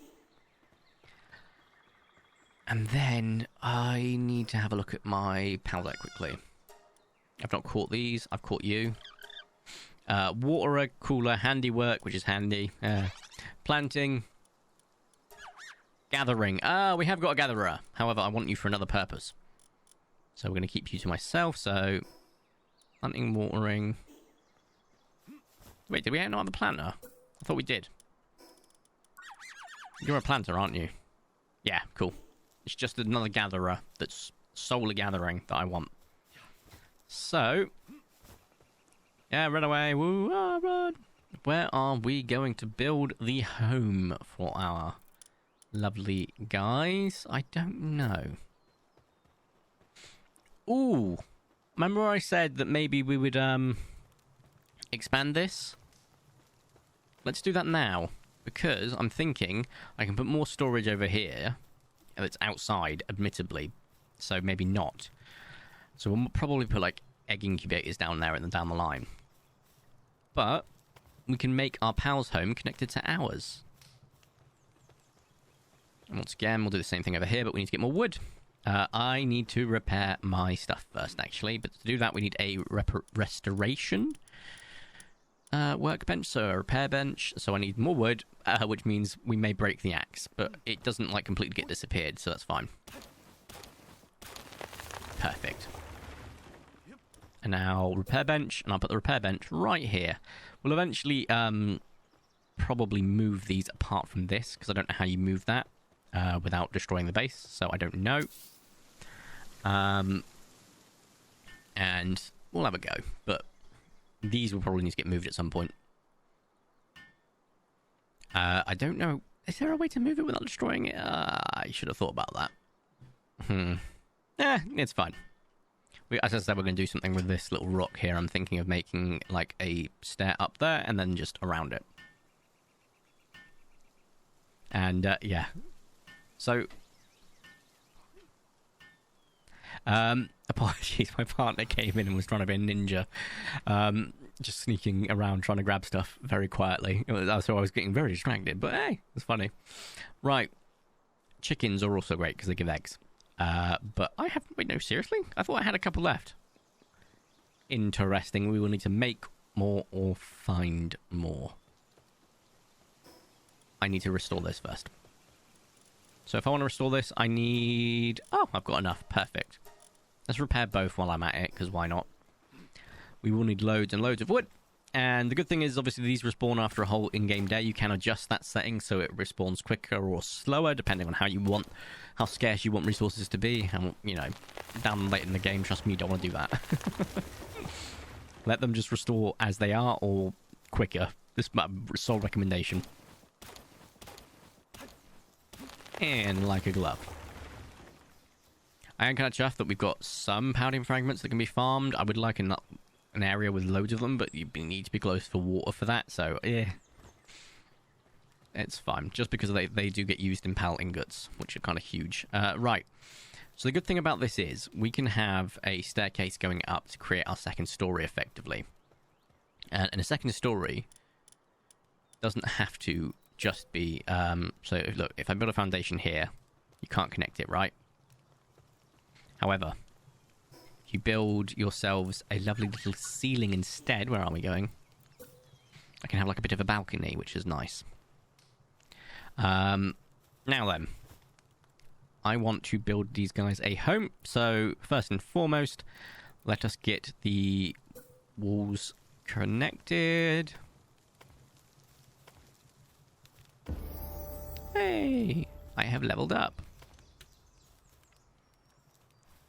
And then I need to have a look at my palette quickly. I've not caught these, I've caught you. Waterer, cooler, handiwork, which is handy. Planting. Gathering. We have got a gatherer. However, I want you for another purpose. So we're going to keep you to myself, so... Planting, watering... Wait, did we not have a planter? I thought we did. You're a planter, aren't you? Yeah, cool. It's just another gatherer that's solely gathering that I want. So... Yeah, run away. Woo, run. Where are we going to build the home for our lovely guys? I don't know. Ooh. Remember I said that maybe we would expand this? Let's do that now. Because I'm thinking I can put more storage over here. And it's outside, admittedly. So maybe not. So we'll probably put like egg incubators down there and down the line. But we can make our pal's home connected to ours. And once again, we'll do the same thing over here, but we need to get more wood. I need to repair my stuff first, actually. But to do that, we need a restoration workbench, so a repair bench. So I need more wood, which means we may break the axe. But it doesn't like completely get disappeared, so that's fine. Perfect. And now repair bench, and I'll put the repair bench right here. We'll eventually probably move these apart from this, because I don't know how you move that without destroying the base, so I don't know. And we'll have a go, but these will probably need to get moved at some point. I don't know. Is there a way to move it without destroying it? I should have thought about that. It's fine. As I said, we're going to do something with this little rock here. I'm thinking of making like a stair up there and then just around it. And yeah. So apologies, my partner came in and was trying to be a ninja. Just sneaking around trying to grab stuff very quietly. So I was getting very distracted, but hey, it's funny. Right. Chickens are also great because they give eggs. But I have... Wait, no, seriously? I thought I had a couple left. Interesting. We will need to make more or find more. I need to restore this first. So if I want to restore this, I need... Oh, I've got enough. Perfect. Let's repair both while I'm at it, because why not? We will need loads and loads of wood. And the good thing is, obviously, these respawn after a whole in-game day. You can adjust that setting so it respawns quicker or slower, depending on how you want, how scarce you want resources to be. And, you know, down late in the game, trust me, you don't want to do that. Let them just restore as they are or quicker. This is my sole recommendation. And like a glove. I am kind of chuffed that we've got some pouting fragments that can be farmed. I would like an area with loads of them, but you need to be close for water for that, so yeah. It's fine, just because they do get used in pal ingots, which are kind of huge. Right, so the good thing about this is we can have a staircase going up to create our second story effectively. And a second story doesn't have to just be... so look, if I build a foundation here, you can't connect it, right? However... you build yourselves a lovely little ceiling instead. Where are we going? I can have like a bit of a balcony, which is nice. Now then. I want to build these guys a home. So, first and foremost, let us get the walls connected. Hey! I have leveled up.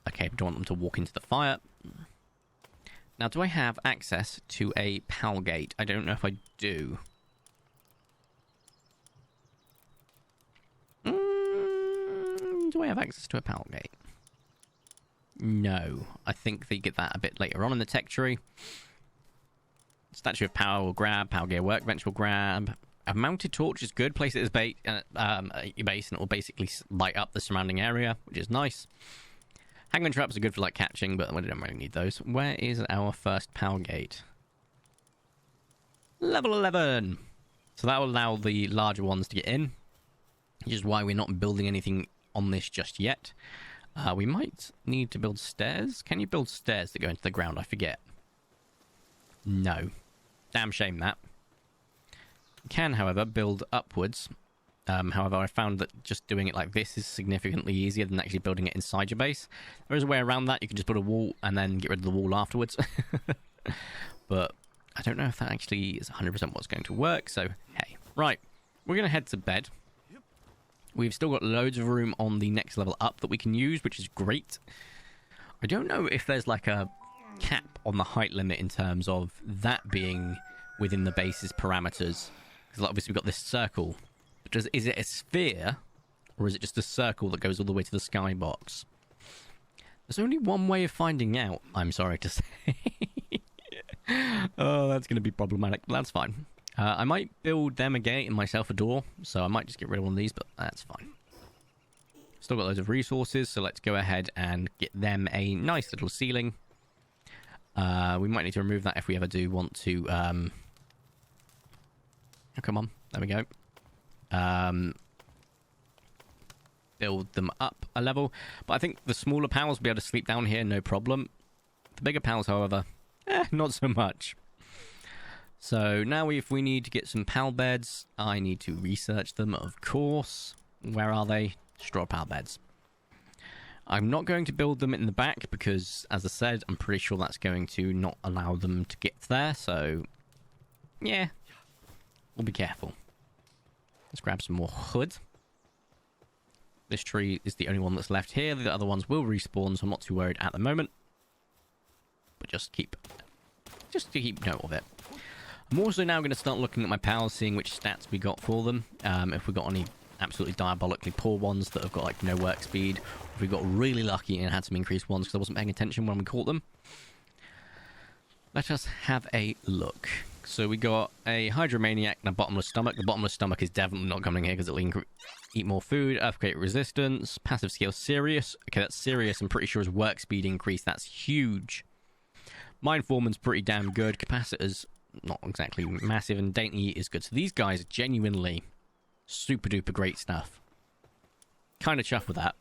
Okay, I don't want them to walk into the fire. Now, do I have access to a PAL gate? I don't know if I do. Do I have access to a PAL gate? No. I think they get that a bit later on in the tech tree. Statue of Power will grab. Power Gear Workbench will grab. A mounted torch is good. Place it as your base, and it will basically light up the surrounding area, which is nice. Hangman traps are good for like catching, but we don't really need those. Where is our first power gate? Level 11! So that will allow the larger ones to get in, which is why we're not building anything on this just yet. We might need to build stairs. Can you build stairs that go into the ground? I forget. No. Damn shame that. You can, however, build upwards. However, I found that just doing it like this is significantly easier than actually building it inside your base. There is a way around that. You can just put a wall and then get rid of the wall afterwards. But I don't know if that actually is 100% what's going to work. So, hey. Right. We're going to head to bed. We've still got loads of room on the next level up that we can use, which is great. I don't know if there's like a cap on the height limit in terms of that being within the base's parameters. Because obviously we've got this circle. But is it a sphere, or is it just a circle that goes all the way to the skybox? There's only one way of finding out, I'm sorry to say. Oh, that's going to be problematic. That's fine. I might build them a gate and myself a door, so I might just get rid of one of these, but that's fine. Still got loads of resources, so let's go ahead and get them a nice little ceiling. We might need to remove that if we ever do want to... Oh, come on. There we go. Build them up a level. But I think the smaller pals will be able to sleep down here, no problem. The bigger pals, however, not so much. So now if we need to get some pal beds, I need to research them, of course. Where are they? Straw pal beds. I'm not going to build them in the back because, as I said, I'm pretty sure that's going to not allow them to get there. So, yeah, we'll be careful. Let's grab some more wood. This tree is the only one that's left here. The other ones will respawn, so I'm not too worried at the moment. But just to keep note of it. I'm also now going to start looking at my pals, seeing which stats we got for them. If we got any absolutely diabolically poor ones that have got like no work speed, if we got really lucky and had some increased ones because I wasn't paying attention when we caught them. Let us have a look. So we got a Hydromaniac and a Bottomless Stomach. The Bottomless Stomach is definitely not coming here because it'll eat more food. Earthquake Resistance. Passive skill Serious. Okay, that's serious. I'm pretty sure his work speed increase. That's huge. Mind Foreman's pretty damn good. Capacitor's not exactly massive. And Dainty is good. So these guys are genuinely super duper great stuff. Kind of chuffed with that.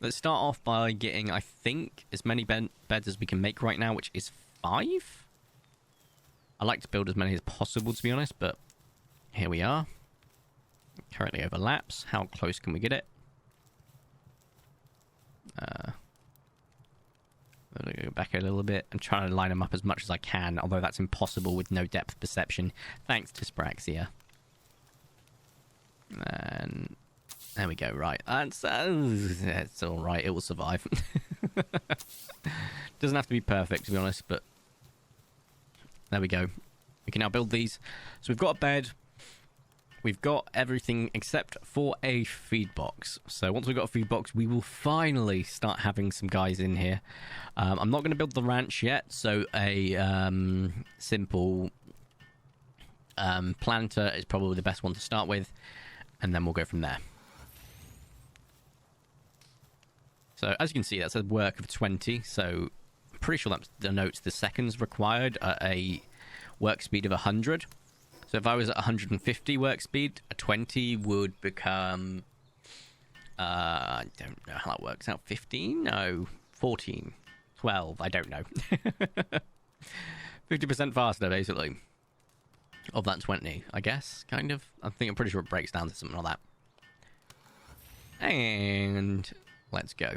Let's start off by getting, I think, as many beds as we can make right now, which is 5. I like to build as many as possible, to be honest, but here we are. It currently overlaps. How close can we get it? I'm going to go back a little bit and try to line them up as much as I can, although that's impossible with no depth perception, thanks to Spraxia. And there we go, right. That's it's alright, it will survive. Doesn't have to be perfect, to be honest, but there we go. We can now build these. So we've got a bed. We've got everything except for a feed box. So once we've got a feed box, we will finally start having some guys in here. I'm not going to build the ranch yet, so a simple planter is probably the best one to start with, and then we'll go from there. So as you can see, that's a work of 20, so I'm pretty sure that denotes the seconds required at a work speed of 100. So if I was at 150 work speed, a 20 would become, I don't know how that works out, 15? No, 14, 12, I don't know. 50% faster, basically, of that 20, I guess, kind of. I'm pretty sure it breaks down to something like that. And let's go.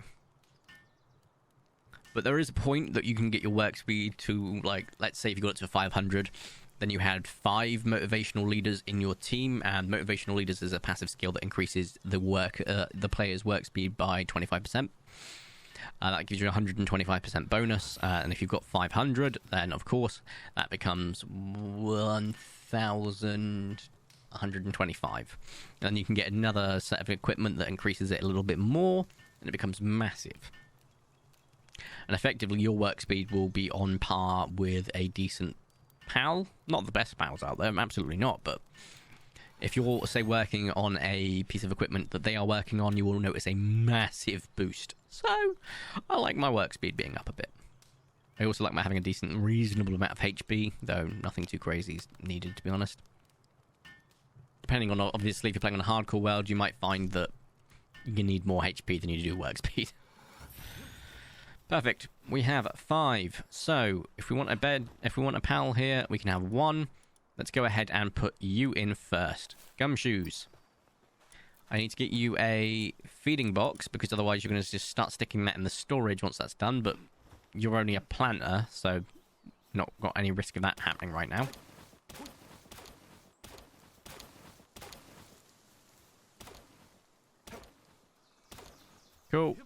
But there is a point that you can get your work speed to, like, let's say if you got it to 500, then you had 5 motivational leaders in your team, and motivational leaders is a passive skill that increases the player's work speed by 25%. That gives you a 125% bonus, and if you've got 500, then of course that becomes 1,125. Then you can get another set of equipment that increases it a little bit more, and it becomes massive. And effectively, your work speed will be on par with a decent PAL. Not the best PALs out there, absolutely not, but if you're, say, working on a piece of equipment that they are working on, you will notice a massive boost. So, I like my work speed being up a bit. I also like my having a decent, reasonable amount of HP, though nothing too crazy is needed, to be honest. Depending on, obviously, if you're playing on a hardcore world, you might find that you need more HP than you do work speed. Perfect. We have 5. So, if we want a bed, if we want a PAL here, we can have 1. Let's go ahead and put you in first. Gumshoes. I need to get you a feeding box, because otherwise you're going to just start sticking that in the storage once that's done, but you're only a planter, so not got any risk of that happening right now. Cool.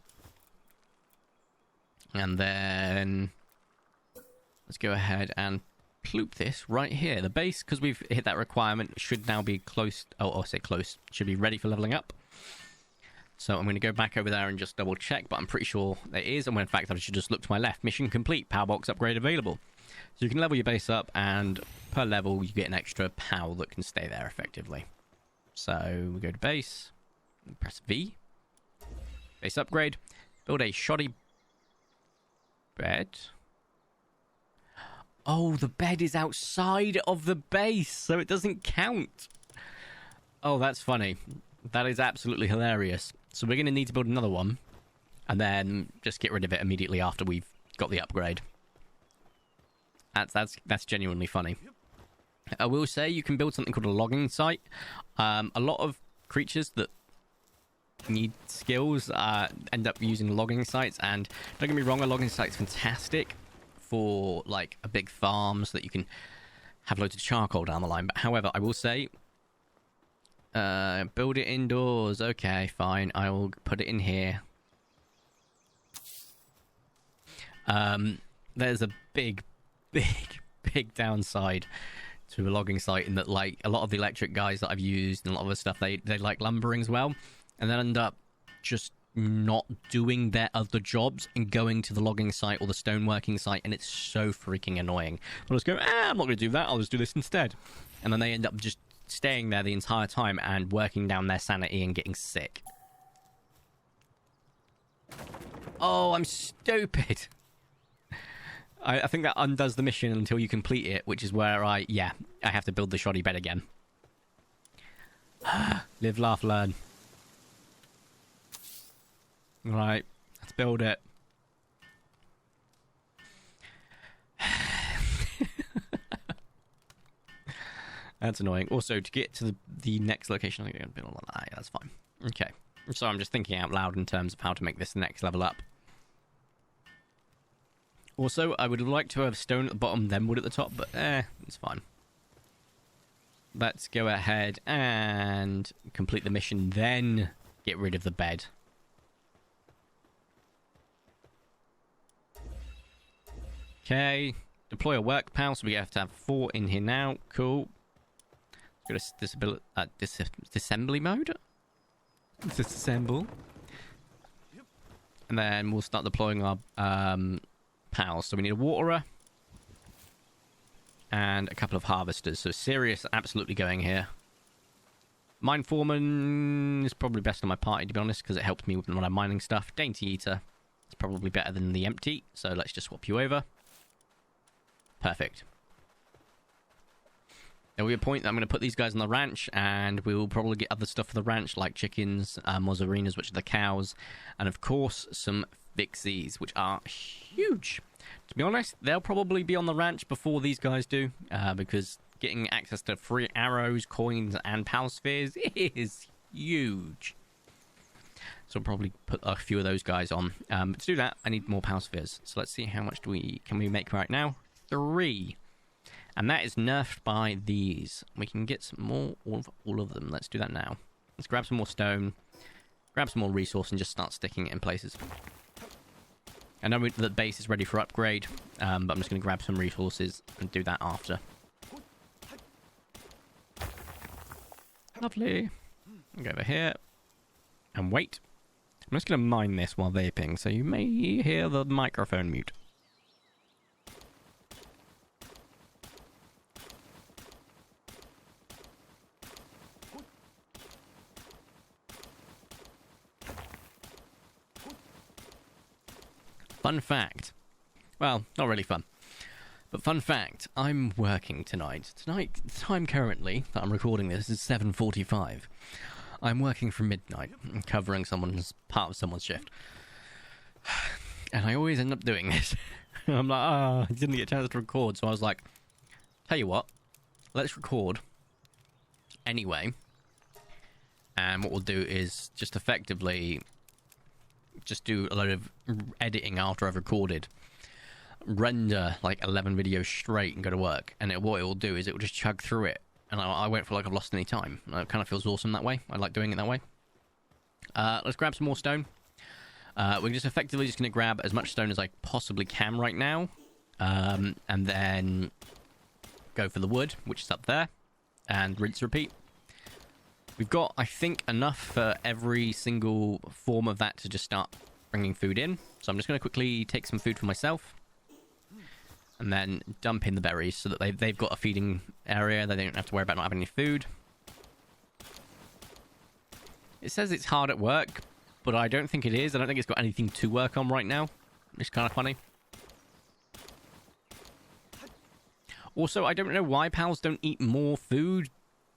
And then let's go ahead and ploop this right here. The base, because we've hit that requirement, should now be close. Oh, I'll say close. Should be ready for leveling up. So I'm going to go back over there and just double check, but I'm pretty sure it is. And when in fact I should just look to my left. Mission complete. Power box upgrade available. So you can level your base up, and per level you get an extra power that can stay there effectively. So we go to base, press V, base upgrade, build a shoddy bed. Oh, the bed is outside of the base, so it doesn't count. Oh, that's funny. That is absolutely hilarious. So we're going to need to build another one, and then just get rid of it immediately after we've got the upgrade. That's genuinely funny. I will say you can build something called a logging site. A lot of creatures that need skills end up using logging sites, and don't get me wrong, a logging site's fantastic for like a big farm so that you can have loads of charcoal down the line. But however, I will say build it indoors. Okay, fine, I will put it in here. There's a big downside to a logging site in that, like, a lot of the electric guys that I've used and a lot of the stuff, they like lumbering as well, and then end up just not doing their other jobs and going to the logging site or the stoneworking site, and it's so freaking annoying. I'll just go, I'm not going to do that, I'll just do this instead. And then they end up just staying there the entire time and working down their sanity and getting sick. Oh, I'm stupid. I think that undoes the mission until you complete it, which is where I have to build the shoddy bed again. Live, laugh, learn. Right, let's build it. That's annoying. Also, to get to the next location, I'm going to build on that. Yeah, that's fine. Okay. So I'm just thinking out loud in terms of how to make this the next level up. Also, I would like to have stone at the bottom, then wood at the top, but it's fine. Let's go ahead and complete the mission, then get rid of the bed. Okay, deploy a work pal, so we have to have 4 in here now. Cool. Go to disassembly mode. Disassemble. And then we'll start deploying our pals. So we need a waterer and a couple of harvesters. So serious, absolutely going here. Mine foreman is probably best on my party, to be honest, because it helps me when I'm mining stuff. Dainty eater is probably better than the empty, so let's just swap you over. Perfect. There will be a point that I'm going to put these guys on the ranch, and we'll probably get other stuff for the ranch, like chickens, mozzarinas, which are the cows, and of course some fixies, which are huge. To be honest, they'll probably be on the ranch before these guys do, because getting access to free arrows, coins, and pal spheres is huge. So I'll probably put a few of those guys on. But to do that, I need more pal spheres. So let's see how much can we make right now. 3. And that is nerfed by these. We can get some more, all of them. Let's do that now. Let's grab some more stone, grab some more resource, and just start sticking it in places. I know the base is ready for upgrade, but I'm just going to grab some resources and do that after. Lovely. Go over here and wait. I'm just going to mine this while vaping, so you may hear the microphone mute. Fun fact. Well, not really fun. But fun fact, I'm working tonight. Tonight, the time currently that I'm recording this is 7:45. I'm working from midnight, covering part of someone's shift. And I always end up doing this. I'm like, I didn't get a chance to record, so I was like, tell you what, let's record anyway. And what we'll do is just effectively just do a load of editing after I've recorded, render like 11 videos straight and go to work, and what it will do is it will just chug through it, and I won't feel like I've lost any time. It kind of feels awesome that way. I like doing it that way. Let's grab some more stone. We're just effectively going to grab as much stone as I possibly can right now, and then go for the wood, which is up there, and rinse repeat. We've got, I think, enough for every single form of that to just start bringing food in. So I'm just going to quickly take some food for myself and then dump in the berries so that they've got a feeding area. They don't have to worry about not having any food. It says it's hard at work, but I don't think it is. I don't think it's got anything to work on right now. It's kind of funny. Also, I don't know why pals don't eat more food.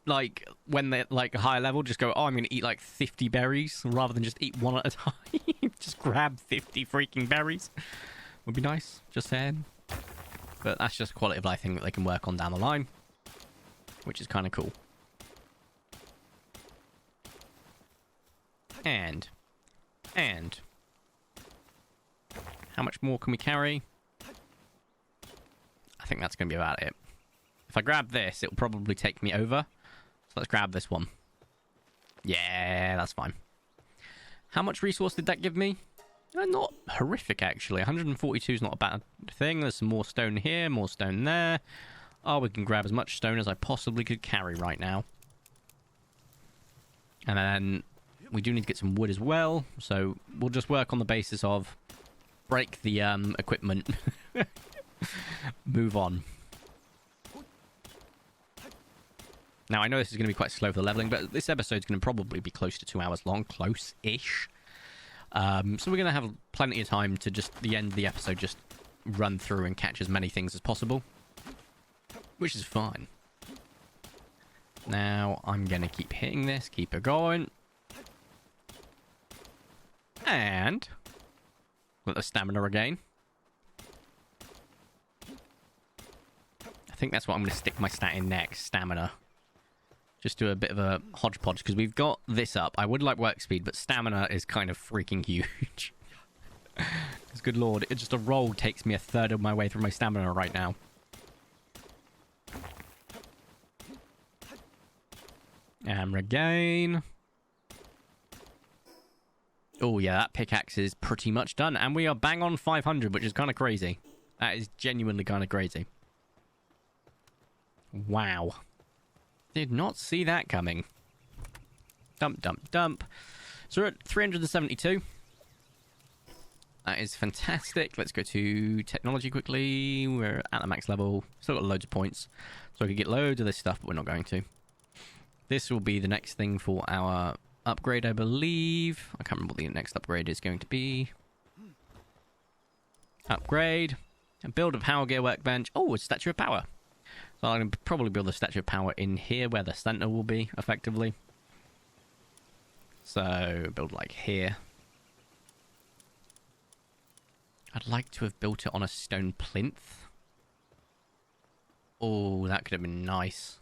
Like, when they're, like, a higher level, just go, oh, I'm going to eat, like, 50 berries, rather than just eat one at a time. Just grab 50 freaking berries. Would be nice, just saying. But that's just a quality of life thing that they can work on down the line, which is kind of cool. And how much more can we carry? I think that's going to be about it. If I grab this, it'll probably take me over. So let's grab this one. Yeah, that's fine. How much resource did that give me? Not horrific, actually. 142 is not a bad thing. There's some more stone here, more stone there. Oh, we can grab as much stone as I possibly could carry right now. And then we do need to get some wood as well. So we'll just work on the basis of break the equipment. Move on. Now, I know this is going to be quite slow for the leveling, but this episode's going to probably be close to 2 hours long. Close-ish. So we're going to have plenty of time to just, the end of the episode, just run through and catch as many things as possible. Which is fine. Now, I'm going to keep hitting this, keep it going. And got the stamina again. I think that's what I'm going to stick my stat in next, stamina. Just do a bit of a hodgepodge, because we've got this up. I would like work speed, but stamina is kind of freaking huge. Because, good lord, it just a roll takes me a third of my way through my stamina right now. And regain. Oh, yeah, that pickaxe is pretty much done. And we are bang on 500, which is kind of crazy. That is genuinely kind of crazy. Wow. Did not see that coming. Dump, dump, dump. So we're at 372. That is fantastic. Let's go to technology quickly. We're at the max level. Still got loads of points. So I could get loads of this stuff, but we're not going to. This will be the next thing for our upgrade, I believe. I can't remember what the next upgrade is going to be. Upgrade. And build a power gear workbench. Oh, a statue of power. So I'm going to probably build a statue of power in here where the center will be, effectively. So, build like here. I'd like to have built it on a stone plinth. Oh, that could have been nice.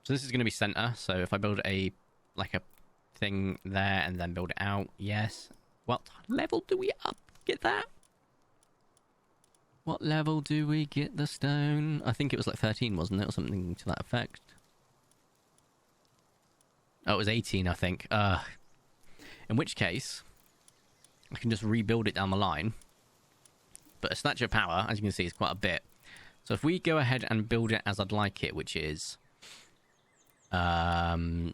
So this is going to be center. So if I build a thing there and then build it out, yes. What level do we up? Get that? What level do we get the stone? I think it was like 13, wasn't it? Or something to that effect. Oh, it was 18, I think. In which case, I can just rebuild it down the line. But a statue of power, as you can see, is quite a bit. So if we go ahead and build it as I'd like it, which is... where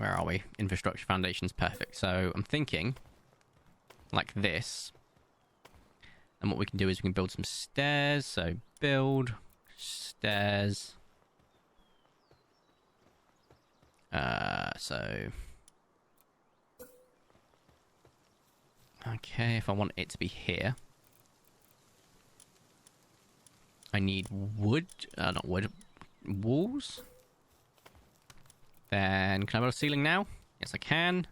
are we? Infrastructure foundations, perfect. So I'm thinking like this. And what we can do is we can build some stairs. So build stairs. Okay, if I want it to be here, I need wood. Not wood. Walls. Then can I build a ceiling now? Yes, I can.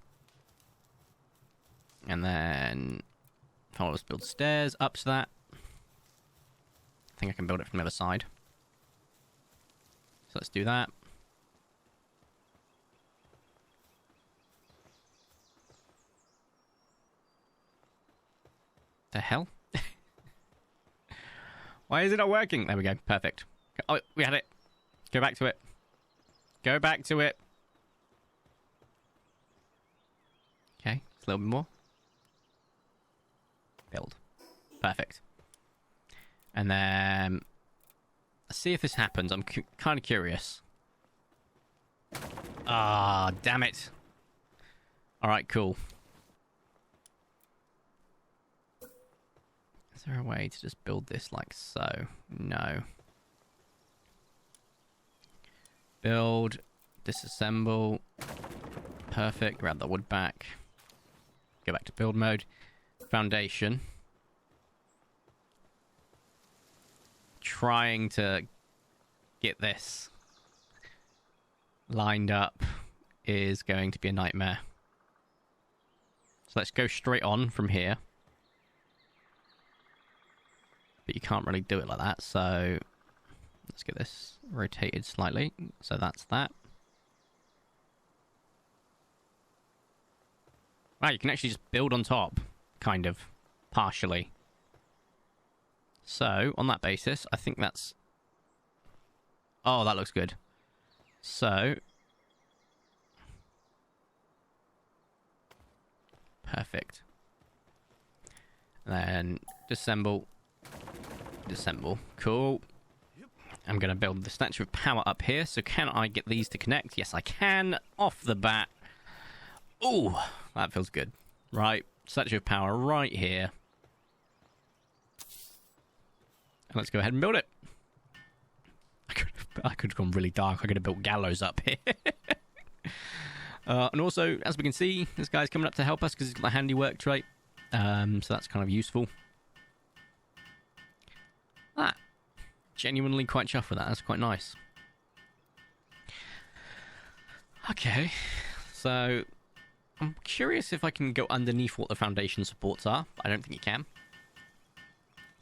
And then if I want to build stairs up to that, I think I can build it from the other side. So let's do that. The hell? Why is it not working? There we go. Perfect. Oh, we had it. Go back to it. Go back to it. Okay, just a little bit more. Build. Perfect. And then let's see if this happens. I'm kind of curious. Ah, damn it. All right, cool. Is there a way to just build this like so? No. Build, disassemble. Perfect. Grab the wood back. Go back to build mode. Foundation. Trying to get this lined up is going to be a nightmare. So let's go straight on from here. But you can't really do it like that, so let's get this rotated slightly. So that's that. Wow, you can actually just build on top, kind of, partially. So, on that basis, I think that's... Oh, that looks good. So... Perfect. Then, disassemble. Disassemble. Cool. I'm going to build the Statue of Power up here. So, can I get these to connect? Yes, I can. Off the bat. Ooh, that feels good. Right, Statue of Power right here. Let's go ahead and build it. I could have gone really dark. I could have built gallows up here. And also, as we can see, this guy's coming up to help us because he's got the handiwork trait. So that's kind of useful. Ah, genuinely quite chuffed with that. That's quite nice. Okay, so I'm curious if I can go underneath what the foundation supports are. I don't think you can.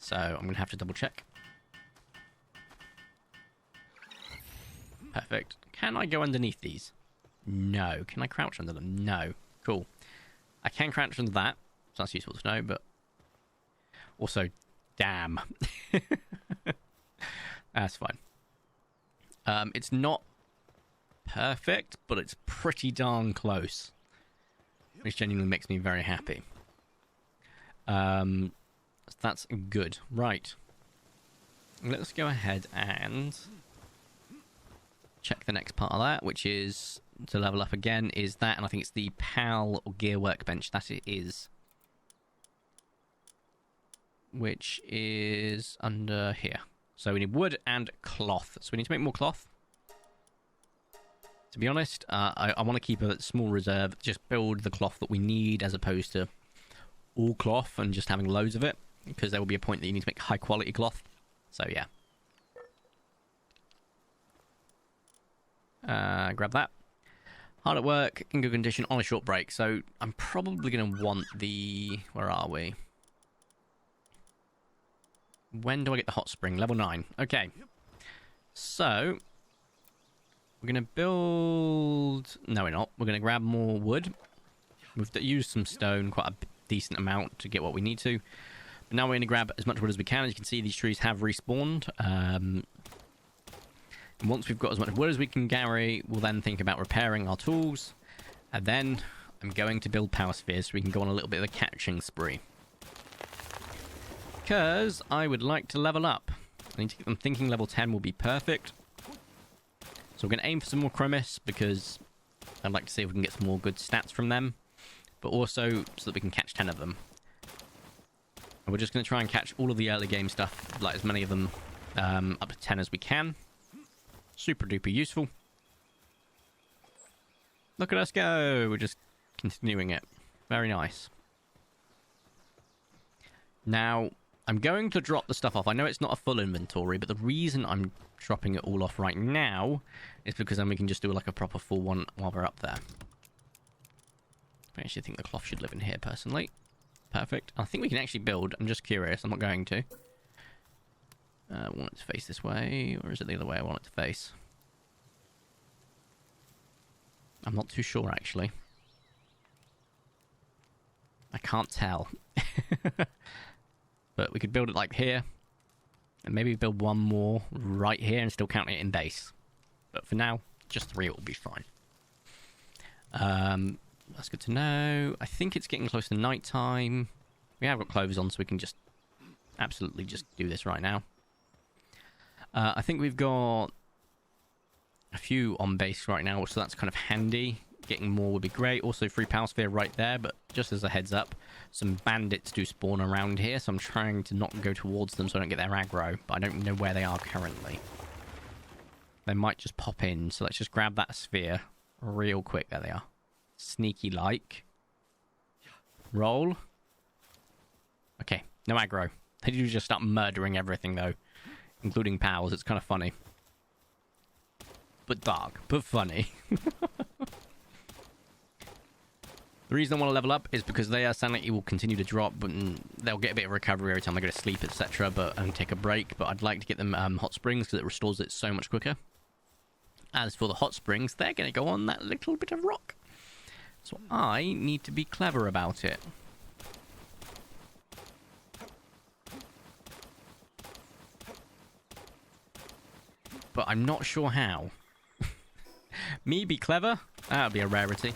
So I'm going to have to double check. Perfect. Can I go underneath these? No. Can I crouch under them? No. Cool. I can crouch under that. So that's useful to know, but... Also, damn. That's fine. It's not perfect, but it's pretty darn close. Which genuinely makes me very happy. That's good. Right. Let's go ahead and check the next part of that, which is to level up again, is that, and I think it's the PAL or gear workbench, that it is. Which is under here. So we need wood and cloth. So we need to make more cloth. To be honest, I want to keep a small reserve, just build the cloth that we need as opposed to all cloth and just having loads of it. Because there will be a point that you need to make high quality cloth. So yeah. Grab that. Hard at work, in good condition, on a short break. So I'm probably going to want the... Where are we? When do I get the hot spring? Level 9. Okay. So... We're going to build... No, we're not. We're going to grab more wood. We've used some stone, quite a decent amount to get what we need to. But now we're going to grab as much wood as we can. As you can see, these trees have respawned. And once we've got as much wood as we can carry, we'll then think about repairing our tools. And then I'm going to build power spheres so we can go on a little bit of a catching spree. Because I would like to level up. I'm thinking level 10 will be perfect. So we're going to aim for some more chromis because I'd like to see if we can get some more good stats from them. But also so that we can catch 10 of them. And we're just going to try and catch all of the early game stuff, like as many of them up to 10 as we can. Super duper useful. Look at us go! We're just continuing it. Very nice. Now, I'm going to drop the stuff off. I know it's not a full inventory, but the reason I'm dropping it all off right now is because then we can just do like a proper full one while we're up there. I actually think the cloth should live in here, personally. Perfect. I think we can actually build. I'm just curious. I'm not going to. I want it to face this way, or is it the other way I want it to face? I'm not too sure, actually. I can't tell. But we could build it like here. And maybe build one more right here and still count it in base. But for now, just 3 will be fine. That's good to know. I think it's getting close to night time. We have got clothes on, so we can just absolutely just do this right now. I think we've got a few on base right now, so that's kind of handy. Getting more would be great. Also, free power sphere right there, but just as a heads up, some bandits do spawn around here, so I'm trying to not go towards them so I don't get their aggro, but I don't know where they are currently. They might just pop in, so let's just grab that sphere real quick. There they are. Sneaky like. Roll. Okay, no aggro. They do just start murdering everything, though, including pals. It's kind of funny. But dark, but funny. The reason I want to level up is because their sanity will continue to drop, but they'll get a bit of recovery every time they go to sleep, etc. And take a break. But I'd like to get them hot springs because it restores it so much quicker. As for the hot springs, they're going to go on that little bit of rock. So I need to be clever about it. But I'm not sure how. Me be clever? That would be a rarity.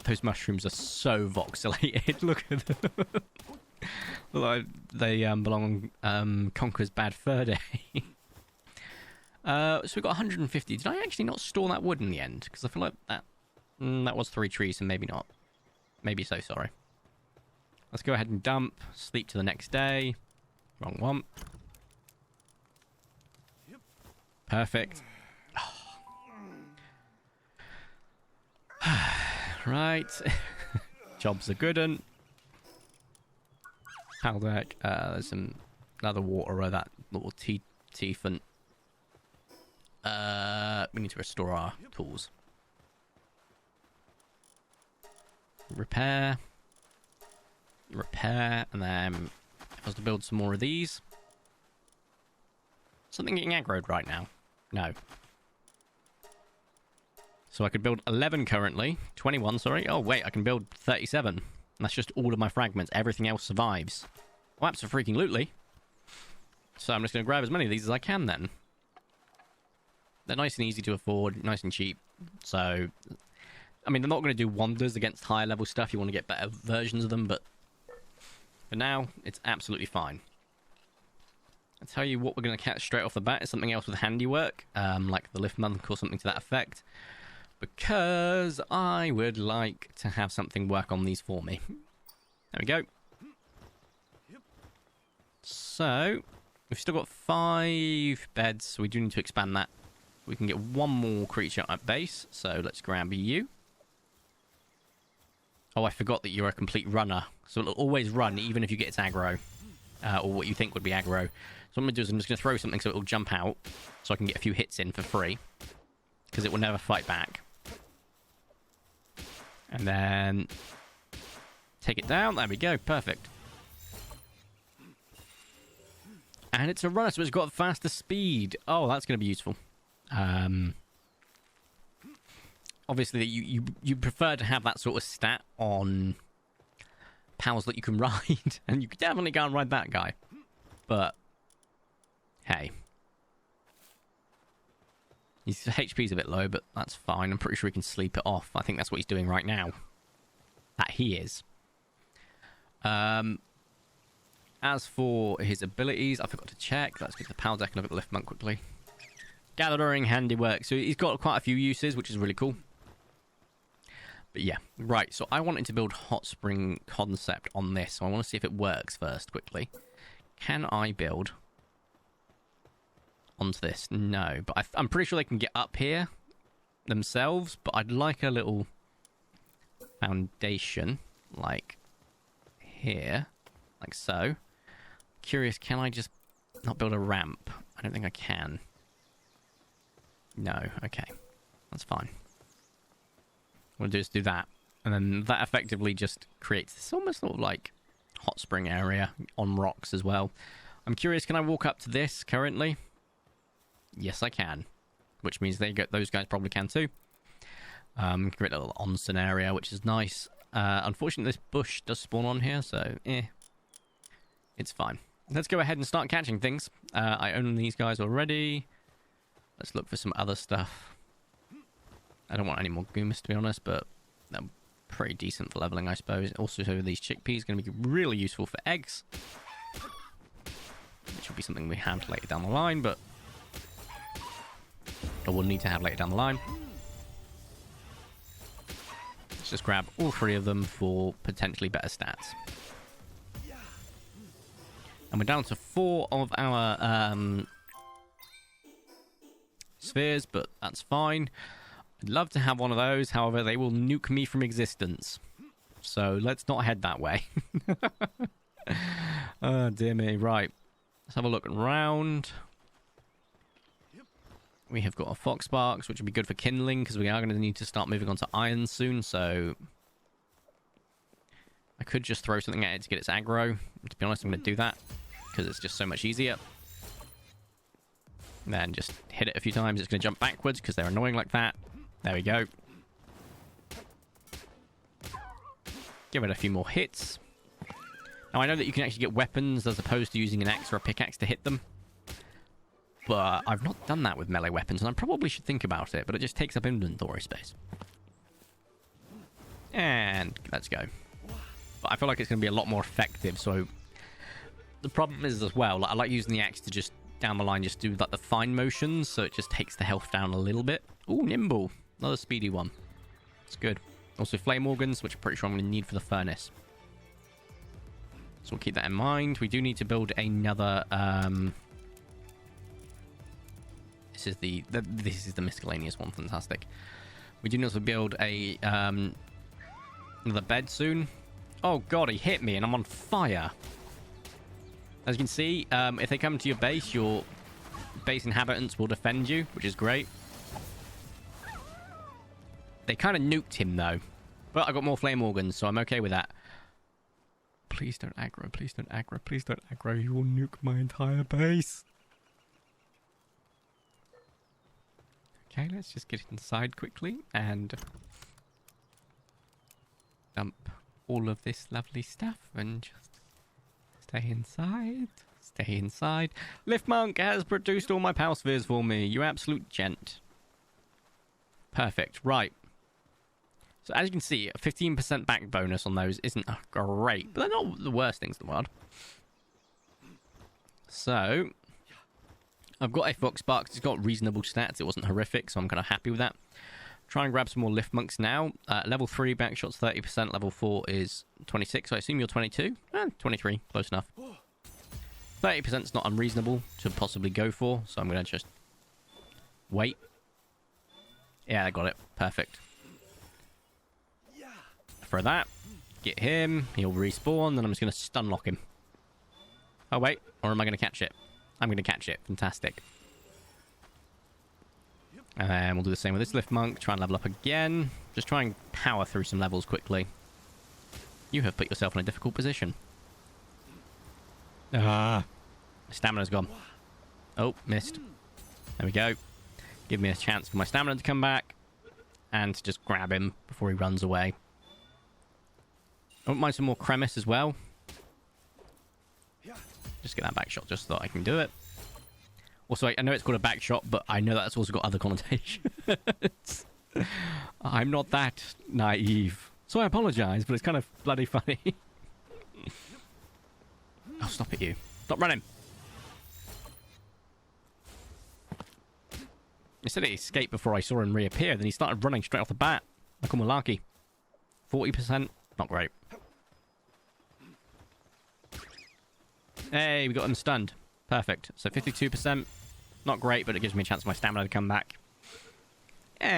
Those mushrooms are so voxelated. Look at them. Like they belong on Conqueror's Bad Fur Day. So we got 150. Did I actually not store that wood in the end? Because I feel like that that was 3 trees, and maybe not. Maybe so, sorry. Let's go ahead and dump. Sleep to the next day. Wrong one. Perfect. Right. Jobs are good un. Pal deck. There's some another water or that little teethant. We need to restore our tools. Repair. Repair. And then I was to build some more of these. Something getting aggroed right now. No. So I could build 11 currently. 21, sorry. Oh, wait, I can build 37. And that's just all of my fragments. Everything else survives. Well, absolutely. So I'm just going to grab as many of these as I can then. They're nice and easy to afford, nice and cheap. So, I mean, they're not going to do wonders against higher level stuff. You want to get better versions of them, but for now, it's absolutely fine. I'll tell you what we're going to catch straight off the bat is something else with handiwork, like the lift monk or something to that effect. Because I would like to have something work on these for me. There we go. So, we've still got 5 beds, so we do need to expand that. We can get 1 more creature at base, so let's grab you. Oh, I forgot that you're a complete runner. So it'll always run, even if you get its aggro. Or what you think would be aggro. So what I'm going to do is I'm just going to throw something so it'll jump out, so I can get a few hits in for free. Because it will never fight back. And then take it down. There we go. Perfect. And it's a runner, so it's got faster speed. Oh, that's going to be useful. Obviously, you prefer to have that sort of stat on pals that you can ride. And you definitely can't ride that guy. But, hey. His HP's a bit low, but that's fine. I'm pretty sure he can sleep it off. I think that's what he's doing right now. That he is. As for his abilities, I forgot to check. Let's get the Pal deck and look at the Lift Monk quickly. Gathering handiwork. So he's got quite a few uses, which is really cool. But yeah, right. So I wanted to build hot spring concept on this. So I want to see if it works first, quickly. Can I build onto this? No, but I'm pretty sure they can get up here themselves, but I'd like a little foundation like here, like so. Curious, can I just not build a ramp? I don't think I can. No, okay, that's fine. What I'll do is do that, and then that effectively just creates this almost sort of like hot spring area on rocks as well. I'm curious, can I walk up to this currently? Yes, I can. Which means those guys probably can too. Create a little onsen area, which is nice. Unfortunately, this bush does spawn on here, so it's fine. Let's go ahead and start catching things. I own these guys already. Let's look for some other stuff. I don't want any more Goomis, to be honest, but pretty decent for leveling, I suppose. Also, so these chickpeas are going to be really useful for eggs, which will be something we have later down the line, but or we'll need to have later down the line. Let's just grab all 3 of them for potentially better stats. And we're down to 4 of our spheres, but that's fine. I'd love to have one of those, however, they will nuke me from existence. So let's not head that way. Oh, dear me. Right. Let's have a look around. We have got a fox sparks, which would be good for kindling, because we are going to need to start moving on to iron soon, so I could just throw something at it to get its aggro. To be honest, I'm going to do that, because it's just so much easier. And then just hit it a few times. It's going to jump backwards, because they're annoying like that. There we go. Give it a few more hits. Now, I know that you can actually get weapons as opposed to using an axe or a pickaxe to hit them. But I've not done that with melee weapons, and I probably should think about it, but it just takes up inventory space. And let's go. But I feel like it's going to be a lot more effective, so the problem is as well, like, I like using the axe to just, down the line, just do like the fine motions, so it just takes the health down a little bit. Ooh, nimble. Another speedy one. It's good. Also flame organs, which I'm pretty sure I'm going to need for the furnace. So we'll keep that in mind. We do need to build another... This is the miscellaneous one. Fantastic. We do need to build a another bed soon. Oh god, he hit me and I'm on fire. As you can see, if they come to your base inhabitants will defend you, which is great. They kind of nuked him though, but I got more flame organs, so I'm okay with that. Please don't aggro. Please don't aggro. Please don't aggro. You will nuke my entire base. Okay, let's just get inside quickly and dump all of this lovely stuff and just stay inside. Stay inside. Lift Monk has produced all my power spheres for me. You absolute gent. Perfect. Right. So as you can see, a 15% back bonus on those isn't great, but they're not the worst things in the world. So I've got a fox sparks. It's got reasonable stats. It wasn't horrific, so I'm kind of happy with that. Try and grab some more lift monks now. Level 3 backshot's 30%. Level 4 is 26. So I assume you're 22. 23. Close enough. 30% is not unreasonable to possibly go for, so I'm going to just wait. Yeah, I got it. Perfect. For that, get him. He'll respawn. Then I'm just going to stun lock him. Oh, wait. Or am I going to catch it? I'm going to catch it. Fantastic. And then we'll do the same with this lift monk. Try and level up again. Just try and power through some levels quickly. You have put yourself in a difficult position. Stamina's gone. Oh, missed. There we go. Give me a chance for my stamina to come back. And to just grab him before he runs away. I don't mind some more cremis as well. Just get that back shot just so that I can do it. Also, I know it's called a back shot, but I know that's also got other connotations. I'm not that naive. So I apologize, but it's kind of bloody funny. Oh, stop it, you. Stop running. He said he escaped before I saw him reappear, then he started running straight off the bat. Like a malarkey. 40%. Not great. Hey, we got him stunned. Perfect. So 52%. Not great, but it gives me a chance for my stamina to come back. And...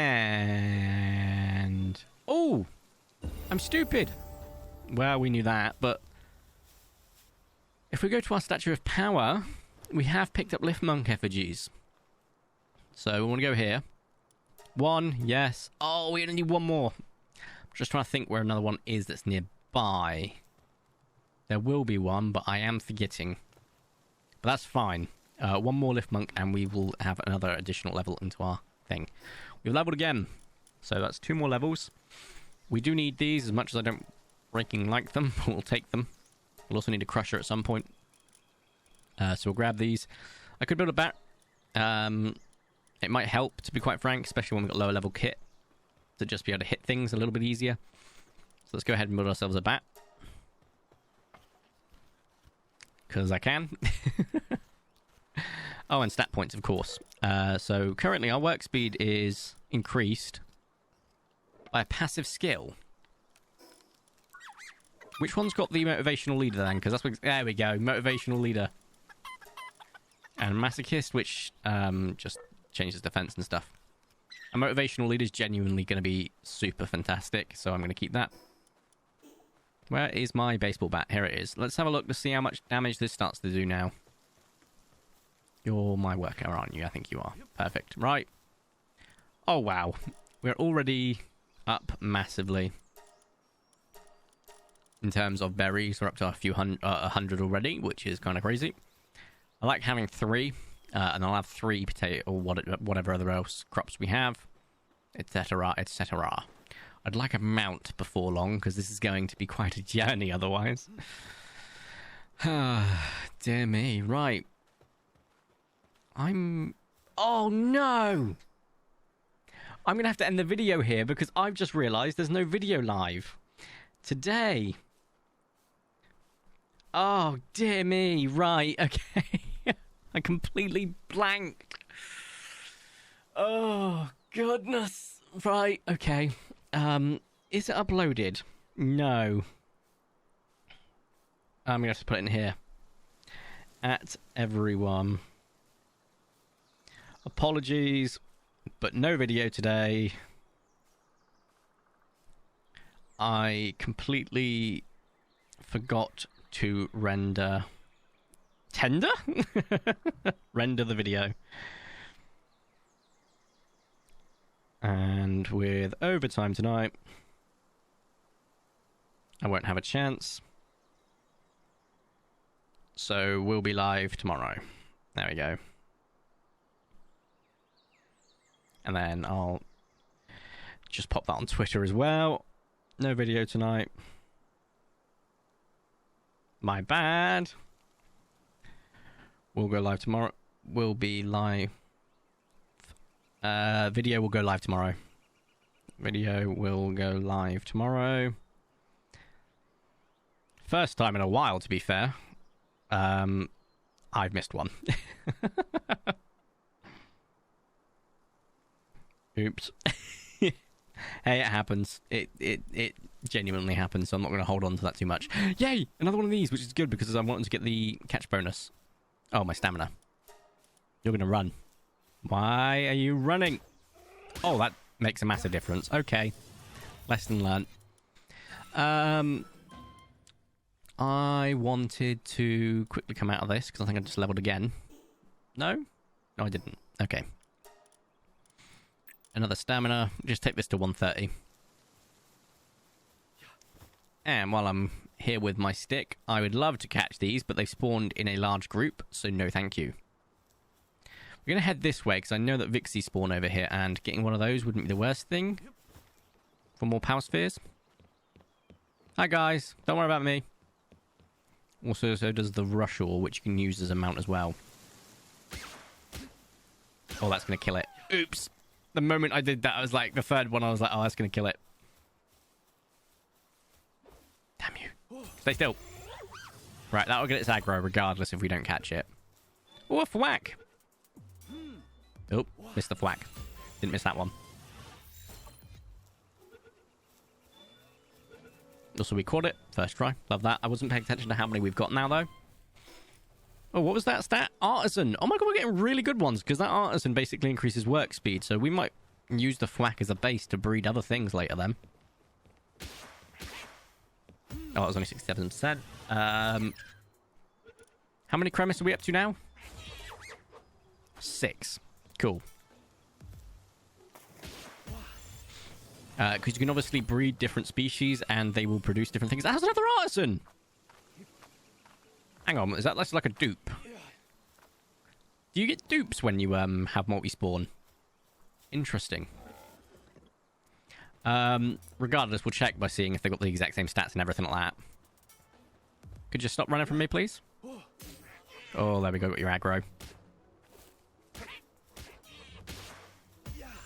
oh! I'm stupid! Well, we knew that, but... if we go to our Statue of Power, we have picked up Lift Monk effigies. So we want to go here. One, yes. Oh, we only need one more. I'm just trying to think where another one is that's nearby. There will be one, but I am forgetting. But that's fine. One more Lift Monk, and we will have another additional level into our thing. We've leveled again. So that's 2 more levels. We do need these, as much as I don't freaking like them. We'll take them. We'll also need a crusher at some point. So we'll grab these. I could build a bat. It might help, to be quite frank, especially when we've got lower level kit, to just be able to hit things a little bit easier. So let's go ahead and build ourselves a bat. Because I can. Oh, and stat points, of course. So currently our work speed is increased by a passive skill. Which one's got the motivational leader then? Because that's what... There we go. Motivational leader. And masochist, which just changes defense and stuff. A motivational leader is genuinely going to be super fantastic, so I'm going to keep that. Where is my baseball bat? Here it is. Let's have a look to see how much damage this starts to do now. You're my worker, aren't you? I think you are. Perfect. Right. Oh, wow. We're already up massively. In terms of berries, we're up to a few 100 already, which is kind of crazy. I like having 3, and I'll have 3 potato or whatever other else crops we have, etc., etc. I'd like a mount before long, because this is going to be quite a journey otherwise. Dear me. Right. Oh, no! I'm going to have to end the video here, because I've just realised there's no video live today. Oh, dear me. Right, okay. I completely blanked. Oh, goodness. Right, okay. Is it uploaded? No. I'm going to have to put it in here. At everyone. Apologies, but no video today. I completely forgot to render... Tender? Render the video. And with overtime tonight, I won't have a chance. So we'll be live tomorrow. There we go. And then I'll just pop that on Twitter as well. No video tonight. My bad. We'll go live tomorrow. We'll be live. Video will go live tomorrow. Video will go live tomorrow. First time in a while, to be fair. I've missed one. Oops. Hey, it happens. It genuinely happens, so I'm not going to hold on to that too much. Yay! Another one of these, which is good because I'm wanting to get the catch bonus. Oh, my stamina. You're going to run. Why are you running? Oh, that makes a massive difference. Okay. Lesson learned. I wanted to quickly come out of this because I think I just leveled again. No? No, I didn't. Okay. Another stamina. Just take this to 130. And while I'm here with my stick, I would love to catch these, but they spawned in a large group, so no thank you. We're going to head this way, because I know that Vixie spawn over here, and getting one of those wouldn't be the worst thing. For more power spheres. Hi guys, don't worry about me. Also, so does the Rushall, which you can use as a mount as well. Oh, that's going to kill it. Oops. The moment I did that, I was like, the third one, I was like, oh, that's going to kill it. Damn you. Stay still. Right, that'll get its aggro regardless if we don't catch it. Oh, a thwack. Oh, missed the thwack. Didn't miss that one. Also, we caught it. First try. Love that. I wasn't paying attention to how many we've got now, though. Oh, what was that stat? Artisan. Oh my god, we're getting really good ones, because that artisan basically increases work speed, so we might use the thwack as a base to breed other things later, then. Oh, that was only 67%. How many cremis are we up to now? 6. Cool. Because you can obviously breed different species, and they will produce different things. That's another artisan! Hang on, is that like a dupe? Do you get dupes when you have multi-spawn? Interesting. Regardless, we'll check by seeing if they've got the exact same stats and everything like that. Could you stop running from me, please? Oh, there we go, got your aggro.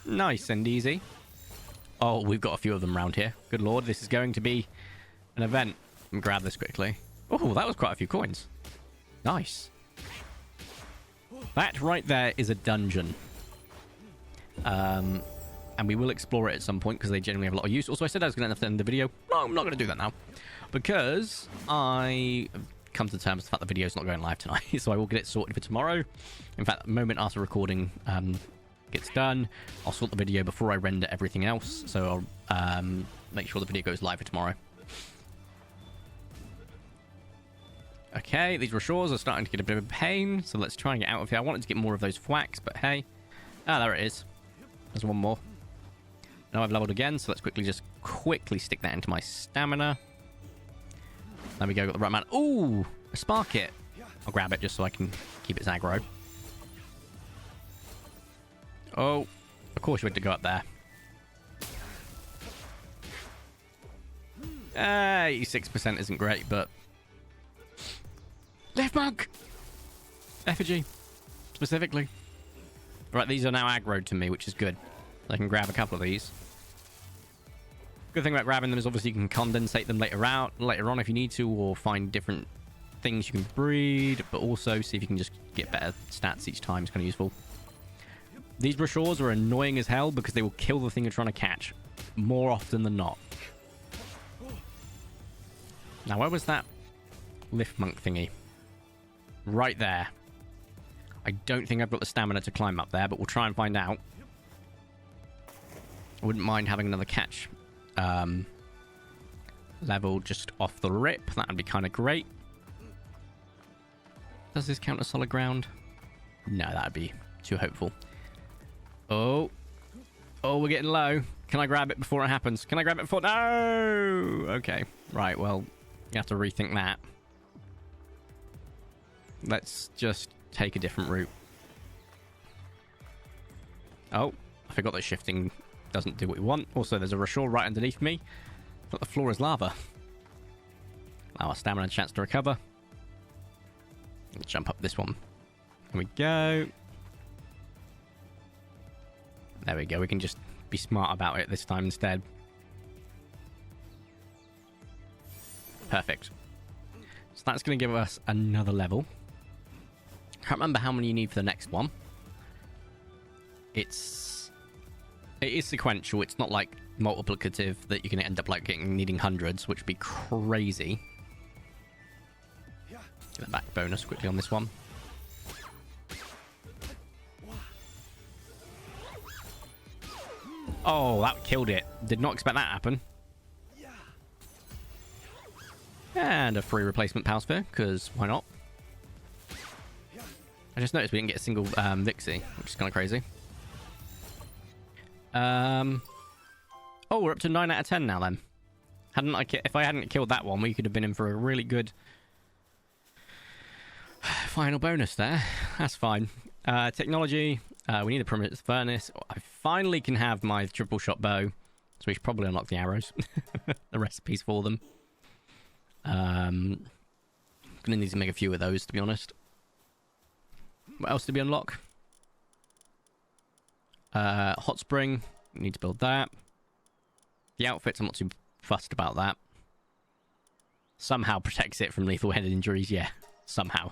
Nice and easy. Oh, we've got a few of them around here. Good lord, this is going to be an event. Let me grab this quickly. Oh, that was quite a few coins. Nice. That right there is a dungeon. And we will explore it at some point because they generally have a lot of use. Also, I said I was going to end the video. No, I'm not going to do that now. Because I have come to terms with the fact the video is not going live tonight. So I will get it sorted for tomorrow. In fact, the moment after recording gets done, I'll sort the video before I render everything else. So I'll make sure the video goes live for tomorrow. Okay, these Rashores are starting to get a bit of a pain. So let's try and get out of here. I wanted to get more of those thwacks, but hey. Ah, there it is. There's one more. Now I've leveled again, so let's quickly stick that into my stamina. There we go, got the right amount. Ooh, a spark kit. I'll grab it just so I can keep its aggro. Oh, of course you had to go up there. 86% isn't great, but... Left monk! Effigy, specifically. Right, these are now aggroed to me, which is good. I can grab a couple of these. Good thing about grabbing them is obviously you can condensate them later on if you need to, or find different things you can breed, but also see if you can just get better stats each time. It's kind of useful. These Rashores are annoying as hell because they will kill the thing you're trying to catch more often than not. Now, where was that lift monk thingy? Right there. I don't think I've got the stamina to climb up there, but we'll try and find out. I wouldn't mind having another catch level just off the rip. That would be kind of great. Does this count as solid ground? No, that would be too hopeful. Oh. Oh, we're getting low. Can I grab it before it happens? Can I grab it before... No! Okay. Right, well, you have to rethink that. Let's just take a different route. Oh, I forgot that shifting doesn't do what we want. Also, there's a Rashore right underneath me. But the floor is lava. Our stamina chance to recover. Let's jump up this one. Here we go. There we go. We can just be smart about it this time instead. Perfect. So that's going to give us another level. Can't remember how many you need for the next one. It is sequential. It's not like multiplicative that you can end up like needing hundreds, which would be crazy. Get a back bonus quickly on this one. Oh, that killed it. Did not expect that to happen. And a free replacement power sphere, because why not? I just noticed we didn't get a single Vixie, which is kind of crazy. Oh, we're up to 9 out of 10 now then. If I hadn't killed that one, we could have been in for a really good final bonus there. That's fine. Technology. We need a primitive furnace. I finally can have my triple shot bow, so we should probably unlock the arrows. The recipes for them. Gonna need to make a few of those, to be honest. What else did we unlock? Hot spring. Need to build that. The outfits, I'm not too fussed about that. Somehow protects it from lethal head injuries, yeah. Somehow.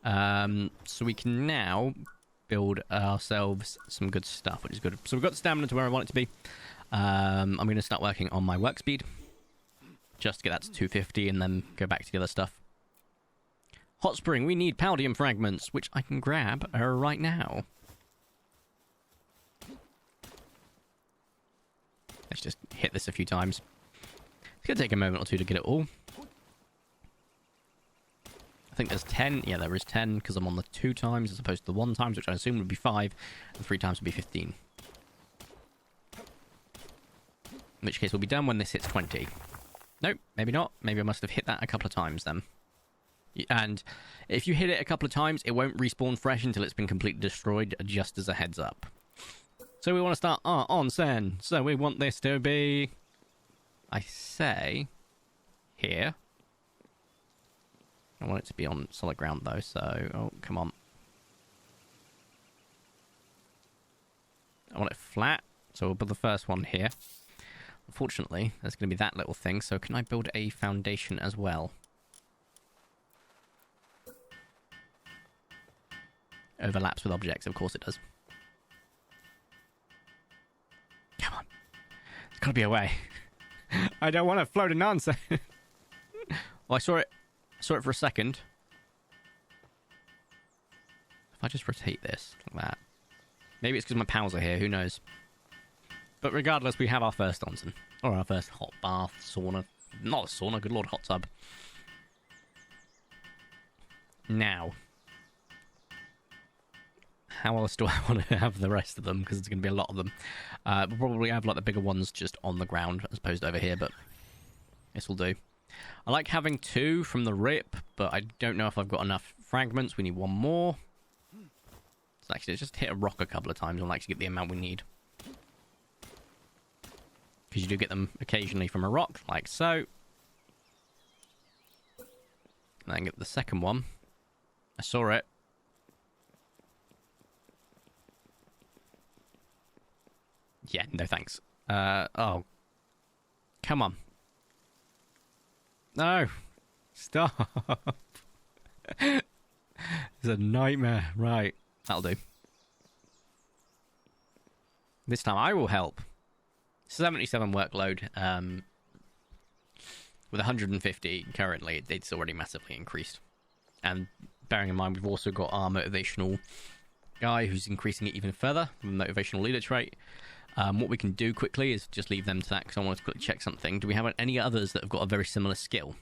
So we can now build ourselves some good stuff, which is good. So we've got stamina to where I want it to be. I'm going to start working on my work speed. Just to get that to 250 and then go back to the other stuff. Hot spring, we need paldium fragments, which I can grab right now. Let's just hit this a few times. It's going to take a moment or two to get it all. I think there's 10. Yeah, there is 10 because I'm on the 2 times as opposed to the 1 times, which I assume would be 5. And 3 times would be 15. In which case we'll be done when this hits 20. Nope, maybe not. Maybe I must have hit that a couple of times then. And if you hit it a couple of times, it won't respawn fresh until it's been completely destroyed, just as a heads up. So we want to start on Sen. So we want this to be, I say, here. I want it to be on solid ground though, so, oh, come on. I want it flat. So we'll build the first one here. Unfortunately, there's going to be that little thing, so can I build a foundation as well? Overlaps with objects, of course it does. Come on. There's got to be a way. I don't want to float a nonsense. Oh, I saw it. I saw it for a second. If I just rotate this like that. Maybe it's because my pals are here, who knows. But regardless, we have our first onsen. Or our first hot bath, sauna. Not a sauna, good lord, hot tub. Now. How else do I want to have the rest of them? Because there's going to be a lot of them. We'll probably have like the bigger ones just on the ground as opposed to over here, but this will do. I like having 2 from the rip, but I don't know if I've got enough fragments. We need 1 more. So actually, just hit a rock a couple of times and we'll actually get the amount we need. Because you do get them occasionally from a rock, like so. And then get the second one. I saw it. Yeah, no thanks. Oh. Come on. No. Stop. It's a nightmare. Right. That'll do. This time I will help. 77 workload. With 150 currently, it's already massively increased. And bearing in mind, we've also got our motivational guy who's increasing it even further. The motivational leader trait. What we can do quickly is just leave them to that because I want to quickly check something. Do we have any others that have got a very similar skill?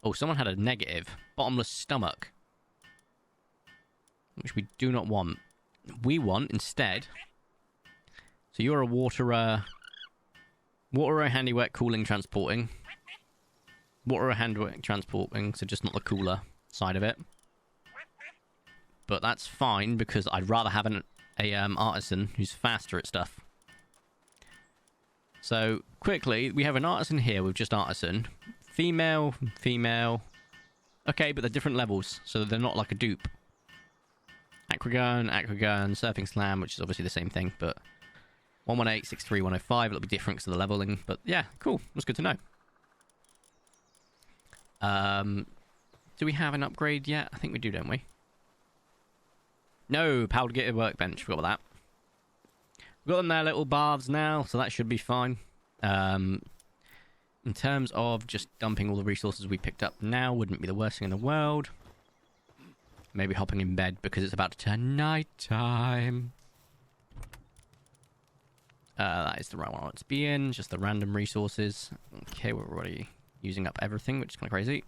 Oh, someone had a negative. Bottomless stomach. Which we do not want. We want, instead... So you're a waterer, handiwork, cooling, transporting. Waterer, handiwork, transporting, so just not the cooler side of it. But that's fine, because I'd rather have an artisan who's faster at stuff. So, quickly, we have an artisan here with just artisan. Female, female. Okay, but they're different levels, so they're not like a dupe. Aquagun, surfing slam, which is obviously the same thing, but... 118, 63, 105, it'll be different because of the leveling, but yeah, cool, that's good to know. Do we have an upgrade yet? I think we do, don't we? No, powered get a workbench, forgot about that. We've got them there, little baths now, so that should be fine. In terms of just dumping all the resources we picked up now, wouldn't be the worst thing in the world. Maybe hopping in bed because it's about to turn night time. That is the right one I want to be in. Just the random resources. Okay, we're already using up everything, which is kind of crazy.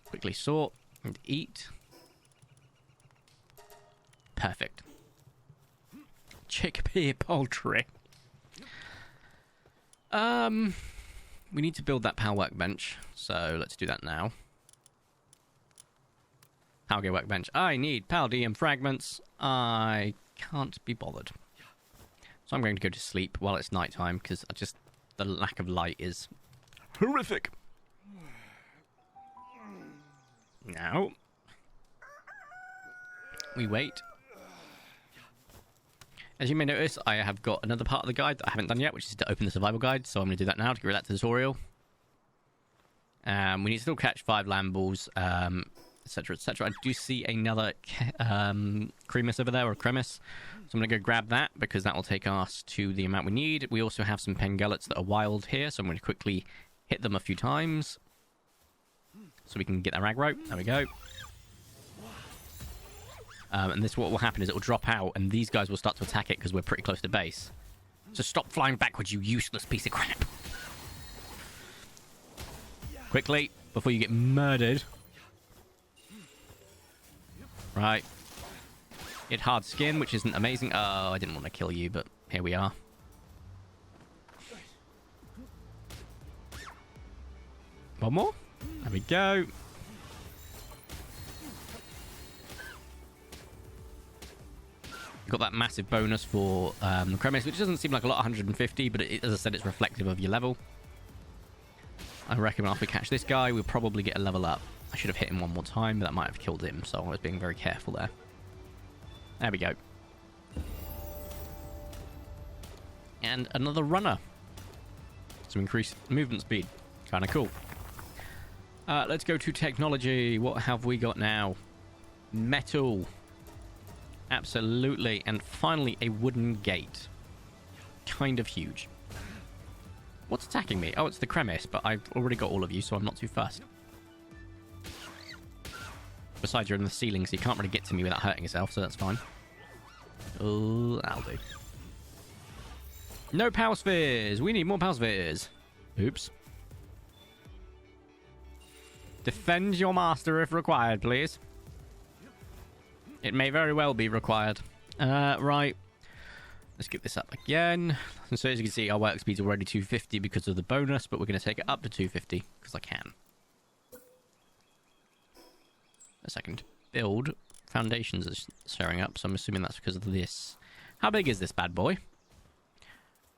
Quickly sort and eat. Perfect. Chickpea poultry. We need to build that power workbench, so let's do that now. Power workbench. I need Paldium fragments. I can't be bothered. So I'm going to go to sleep while it's nighttime because the lack of light is horrific. Now we wait. As you may notice, I have got another part of the guide that I haven't done yet, which is to open the survival guide. So I'm going to do that now to get rid of that tutorial. We need to still catch 5 land balls, etc., etc. I do see another cremus over there, or cremus. So I'm going to go grab that, because that will take us to the amount we need. We also have some pengullets that are wild here, so I'm going to quickly hit them a few times. So we can get that rag rope. There we go. And this, what will happen is it will drop out, and these guys will start to attack it, because we're pretty close to base. So stop flying backwards, you useless piece of crap. Quickly, before you get murdered. Right. Get hard skin, which isn't amazing. Oh, I didn't want to kill you, but here we are. One more. There we go. Got that massive bonus for the cremus, which doesn't seem like a lot, 150, but as I said, it's reflective of your level. I reckon after we catch this guy, we'll probably get a level up. I should have hit him one more time, but that might have killed him, so I was being very careful there. There we go. And another runner. Some increased movement speed. Kind of cool. Let's go to technology. What have we got now? Metal. Absolutely. And finally, a wooden gate. Kind of huge. What's attacking me? Oh, it's the Cremis, but I've already got all of you, so I'm not too fussed. Besides, you're in the ceiling, so you can't really get to me without hurting yourself, so that's fine. Oh, that'll do. No power spheres! We need more power spheres! Oops. Defend your master if required, please. It may very well be required. Right. Let's get this up again. And so as you can see, our work speed's already 250 because of the bonus, but we're going to take it up to 250 because I can. A second. Build. Foundations are showing up, so I'm assuming that's because of this. How big is this bad boy?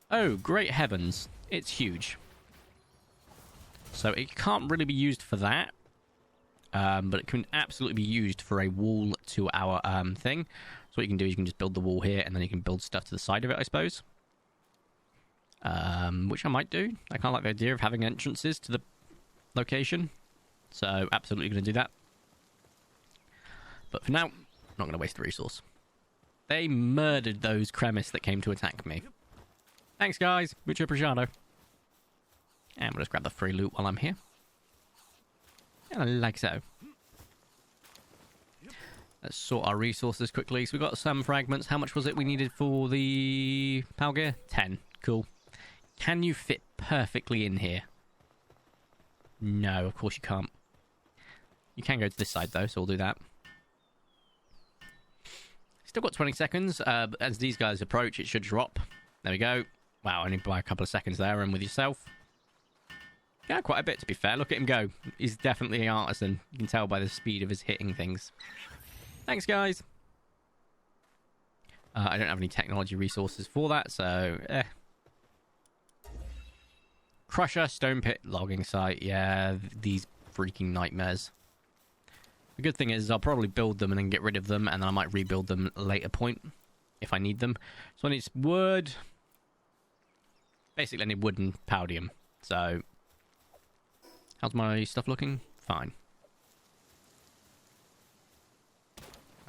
Oh, great heavens. It's huge. So it can't really be used for that. But it can absolutely be used for a wall to our thing. So what you can do is you can just build the wall here, and then you can build stuff to the side of it, I suppose. Which I might do. I kind of like the idea of having entrances to the location. So absolutely going to do that. But for now, I'm not going to waste the resource. They murdered those Cremis that came to attack me. Thanks, guys. Mucho appreciado. And we'll just grab the free loot while I'm here. And like so. Let's sort our resources quickly. So we got some fragments. How much was it we needed for the power gear? 10. Cool. Can you fit perfectly in here? No, of course you can't. You can go to this side though, so we'll do that. Still got 20 seconds. As these guys approach, it should drop. There we go. Wow, only by a couple of seconds there, and with yourself. Yeah, quite a bit, to be fair. Look at him go. He's definitely an artisan. You can tell by the speed of his hitting things. Thanks, guys. I don't have any technology resources for that, so... Crusher, stone pit, logging site. Yeah, these freaking nightmares. The good thing is I'll probably build them and then get rid of them, and then I might rebuild them at a later point if I need them. So I need wood. Basically, I need wood and palladium. So... How's my stuff looking? Fine.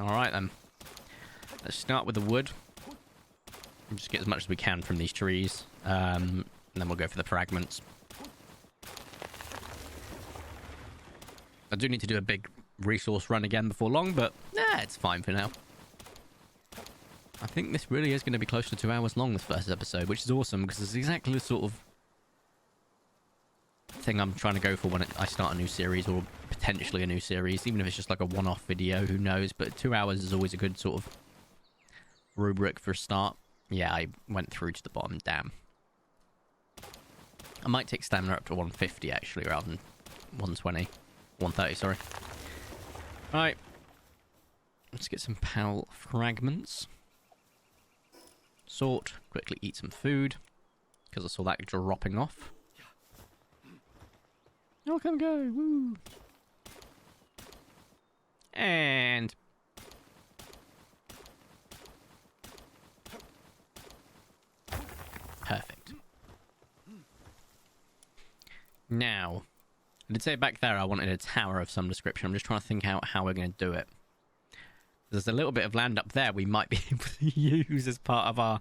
Alright then. Let's start with the wood. And just get as much as we can from these trees. And then we'll go for the fragments. I do need to do a big resource run again before long, but it's fine for now. I think this really is going to be close to 2 hours long, this first episode, which is awesome because it's exactly the sort of thing I'm trying to go for when I start a new series, or potentially a new series, even if it's just like a one-off video, who knows. But 2 hours is always a good sort of rubric for a start. Yeah, I went through to the bottom. Damn. I might take stamina up to 150 actually, rather than 120. 130, sorry. Right. Let's get some PAL fragments. Sort. Quickly eat some food, because I saw that dropping off. Oh, come go! Woo! And perfect. Now, I did say back there I wanted a tower of some description. I'm just trying to think out how we're going to do it. There's a little bit of land up there we might be able to use as part of our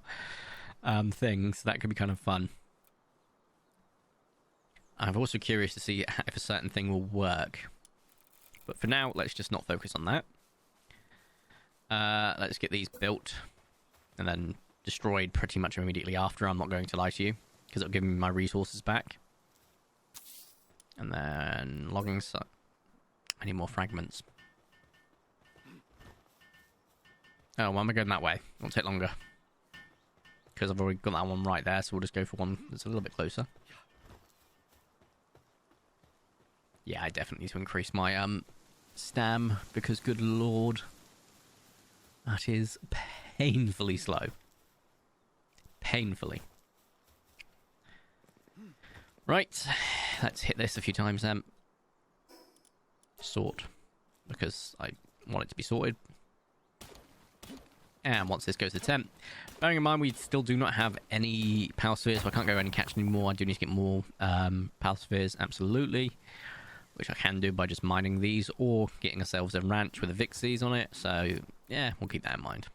thing, so that could be kind of fun. I'm also curious to see if a certain thing will work. But for now, let's just not focus on that. Let's get these built and then destroyed pretty much immediately after. I'm not going to lie to you, because it'll give me my resources back. And then logging site. I need more fragments. Oh, why am I going that way? It'll take longer. Because I've already got that one right there, so we'll just go for one that's a little bit closer. Yeah, I definitely need to increase my stam, because good lord, that is painfully slow. Painfully. Right, let's hit this a few times then. Sort, because I want it to be sorted. And once this goes to temp, bearing in mind we still do not have any power spheres, so I can't go and catch any more. I do need to get more power spheres, absolutely, which I can do by just mining these or getting ourselves a ranch with the Vixies on it. So yeah, we'll keep that in mind.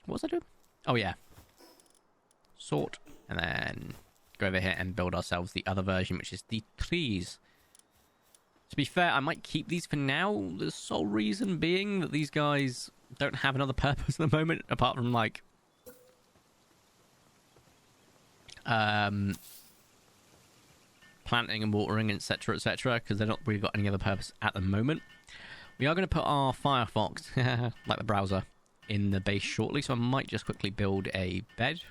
What was I doing? Oh yeah, sort, and then go over here and build ourselves the other version, which is the trees. To be fair, I might keep these for now. The sole reason being that these guys don't have another purpose at the moment, apart from, like, planting and watering, etc., etc., because they're not really got any other purpose at the moment. We are going to put our Firefox, like the browser, in the base shortly, so I might just quickly build a bed.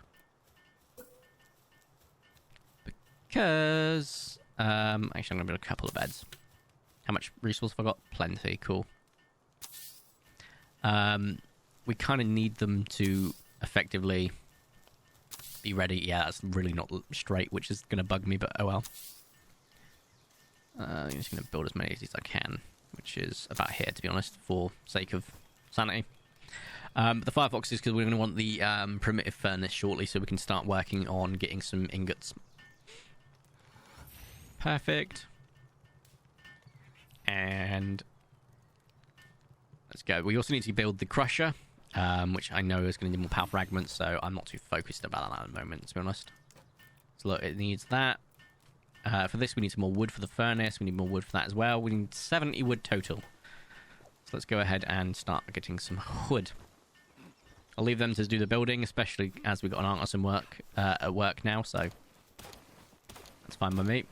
Because, actually, I'm going to build a couple of beds. How much resource have I got? Plenty. Cool. We kind of need them to effectively be ready. Yeah, that's really not straight, which is going to bug me, but oh well. I'm just going to build as many as I can, which is about here, to be honest, for sake of sanity. But the Firefox is because we're going to want the primitive furnace shortly, so we can start working on getting some ingots. Perfect. And let's go. We also need to build the crusher, which I know is going to need more power fragments, so I'm not too focused about that at the moment, to be honest. So look, it needs that. For this, we need some more wood for the furnace. We need more wood for that as well. We need 70 wood total. So let's go ahead and start getting some wood. I'll leave them to do the building, especially as we've got an artisan at work now, so that's fine by me.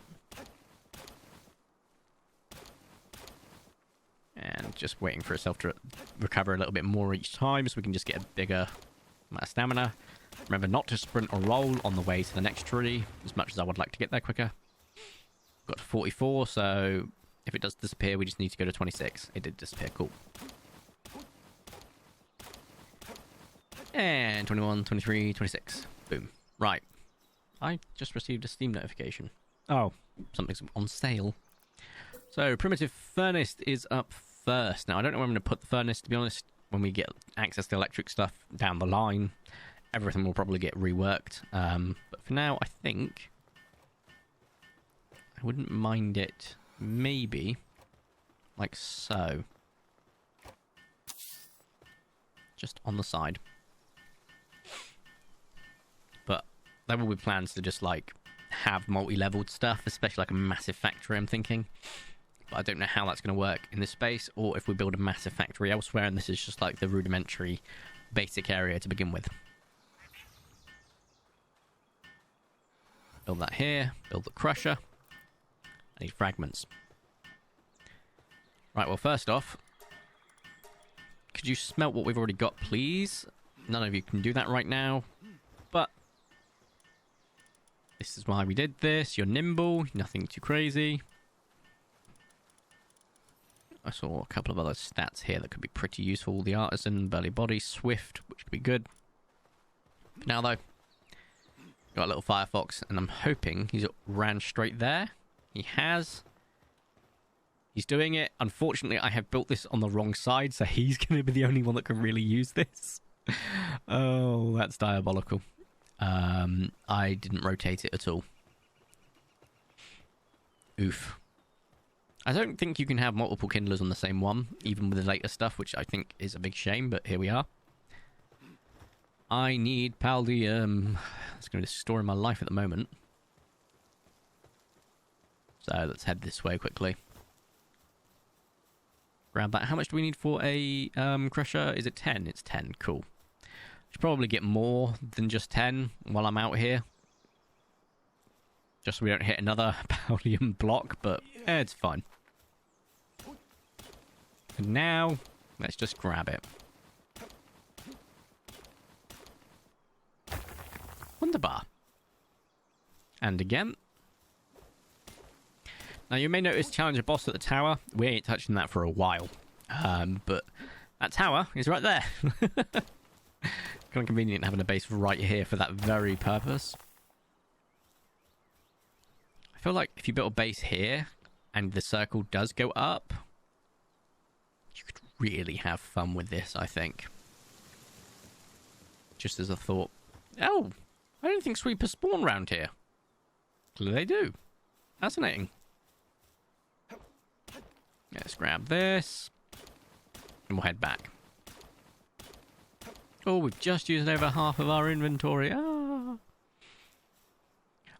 And just waiting for itself to recover a little bit more each time, so we can just get a bigger amount of stamina. Remember not to sprint or roll on the way to the next tree, as much as I would like to get there quicker. Got to 44, so if it does disappear, we just need to go to 26. It did disappear, cool. And 21, 23, 26. Boom. Right. I just received a Steam notification. Oh, something's on sale. So, primitive furnace is up first. Now, I don't know where I'm going to put the furnace, to be honest. When we get access to electric stuff down the line, everything will probably get reworked. But for now, I think I wouldn't mind it maybe like so. Just on the side. But there will be plans to just, like, have multi-leveled stuff, especially like a massive factory, I'm thinking. I don't know how that's going to work in this space, or if we build a massive factory elsewhere, and this is just like the rudimentary basic area to begin with. Build that here, build the crusher. I need fragments. Right, well, first off, could you smelt what we've already got, please? None of you can do that right now, but this is why we did this. You're nimble, nothing too crazy. I saw a couple of other stats here that could be pretty useful. The artisan, burly body, swift, which could be good. For now, though, got a little Firefox, and I'm hoping he's ran straight there. He has. He's doing it. Unfortunately, I have built this on the wrong side, so he's going to be the only one that can really use this. Oh, that's diabolical. I didn't rotate it at all. Oof. I don't think you can have multiple kindlers on the same one, even with the later stuff, which I think is a big shame, but here we are. I need paldium. It's going to be the story of my life at the moment. So let's head this way quickly. Grab that. How much do we need for a crusher? Is it 10? It's 10. Cool. Should probably get more than just 10 while I'm out here. Just so we don't hit another paldium block, but it's fine. For now, let's just grab it. Wunderbar. And again. Now, you may notice challenge a boss at the tower. We ain't touching that for a while. But that tower is right there. Kind of convenient having a base right here for that very purpose. I feel like if you build a base here and the circle does go up, you could really have fun with this, I think. Just as a thought. Oh, I don't think sweepers spawn around here. Clearly they do. Fascinating. Let's grab this. And we'll head back. Oh, we've just used over half of our inventory. Ah.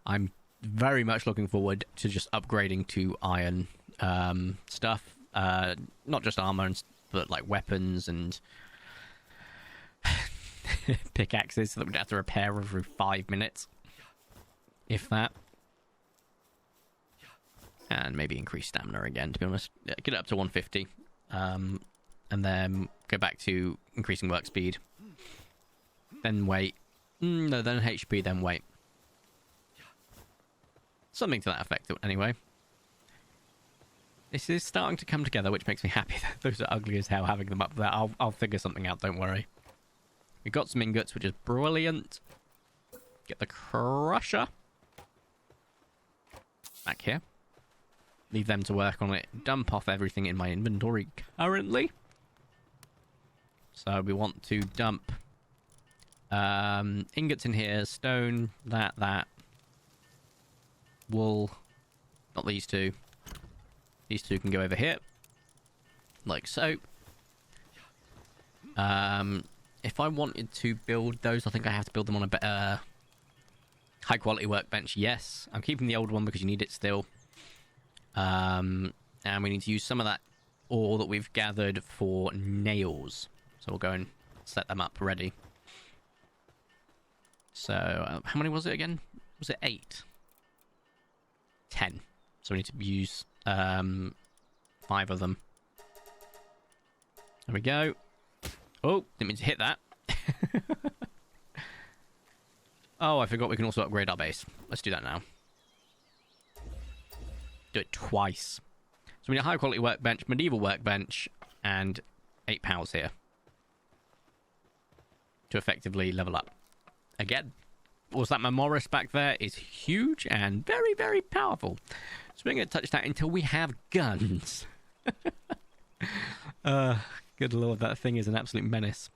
I'm very much looking forward to just upgrading to iron stuff. Not just armor, but like weapons and pickaxes, so that we'd have to repair every 5 minutes. If that. And maybe increase stamina again, to be honest. Yeah, get it up to 150. And then go back to increasing work speed. Then wait. No, then HP, then wait. Something to that effect, anyway. This is starting to come together, which makes me happy. Those are ugly as hell, having them up there. I'll figure something out, don't worry. We got some ingots, which is brilliant. Get the crusher. Back here. Leave them to work on it. Dump off everything in my inventory currently. So we want to dump ingots in here, stone, that. Wool. Not these two. These two can go over here. Like so. If I wanted to build those, I think I have to build them on a better high quality workbench. Yes. I'm keeping the old one because you need it still. And we need to use some of that ore that we've gathered for nails. So we'll go and set them up ready. So, how many was it again? Was it 8? 10. So we need to use 5 of them. There we go. Oh, didn't mean to hit that. Oh, I forgot we can also upgrade our base. Let's do that now. Do it twice. So we need a high quality workbench, medieval workbench, and 8 powers here. To effectively level up. Again, was that Memoris back there is huge and very, very powerful. So we're going to touch that until we have guns. Good lord, that thing is an absolute menace.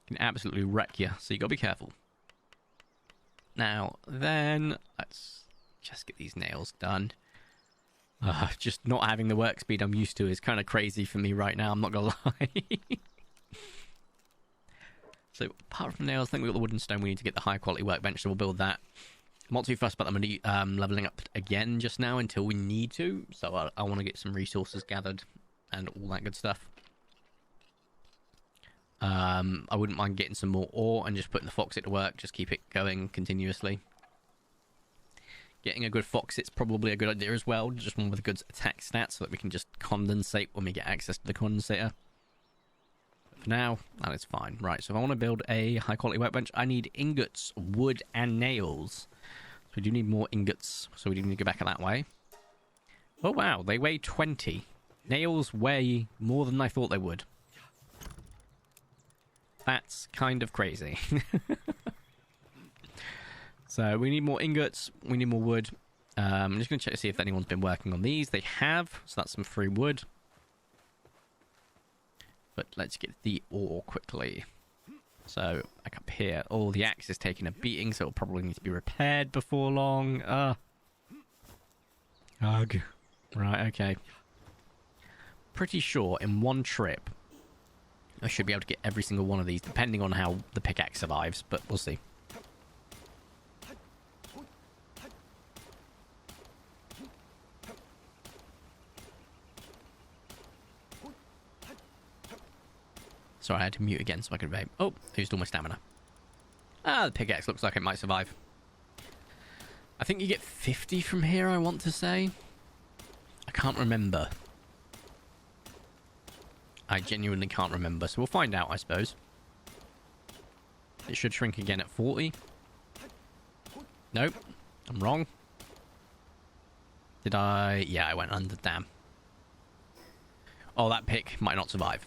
Can absolutely wreck you, so you got to be careful. Now, then, let's just get these nails done. Just not having the work speed I'm used to is kind of crazy for me right now, I'm not going to lie. So, apart from nails, I think we've got the wood and stone. We need to get the high quality workbench, so we'll build that. I'm not too fussed about them leveling up again just now until we need to. So, I want to get some resources gathered and all that good stuff. I wouldn't mind getting some more ore and just putting the foxit to work. Just keep it going continuously. Getting a good foxit's probably a good idea as well. Just one with a good attack stat so that we can just condensate when we get access to the condensator. For now, that is fine. Right, so if I want to build a high quality workbench, I need ingots, wood, and nails. So we do need more ingots, so we do need to go back that way. Oh wow, they weigh 20. Nails weigh more than I thought they would. That's kind of crazy. So we need more ingots, we need more wood. I'm just going to check to see if anyone's been working on these. They have, so that's some free wood. But let's get the ore quickly. So, back up here. Oh, the axe is taking a beating, so it'll probably need to be repaired before long. Ugh. Right, okay. Pretty sure in one trip, I should be able to get every single one of these, depending on how the pickaxe survives, but we'll see. Sorry, I had to mute again so I could vape. Oh, I used all my stamina. The pickaxe looks like it might survive. I think you get 50 from here, I want to say. I can't remember. I genuinely can't remember, so we'll find out, I suppose. It should shrink again at 40. Nope, I'm wrong. Did I? Yeah, I went under, damn. Oh, that pick might not survive.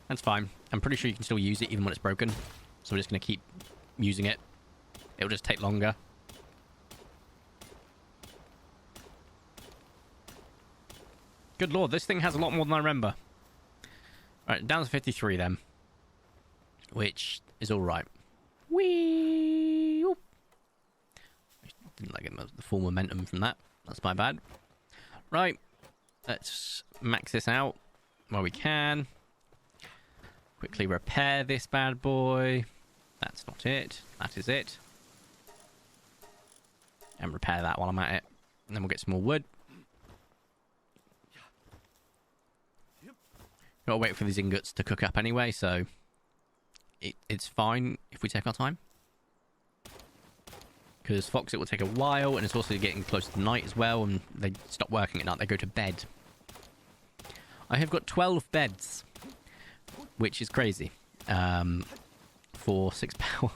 That's fine. I'm pretty sure you can still use it even when it's broken. So we're just going to keep using it. It'll just take longer. Good lord, this thing has a lot more than I remember. Right, down to 53 then. Which is alright. Whee! Oop. Didn't like the full momentum from that. That's my bad. Right. Let's max this out while we can. Quickly repair this bad boy. That's not it. That is it. And repair that while I'm at it. And then we'll get some more wood. Gotta wait for these ingots to cook up anyway, so it's fine if we take our time. Because Fox, it will take a while, and it's also getting close to night as well, and they stop working at night, they go to bed. I have got 12 beds, which is crazy, for 6 power.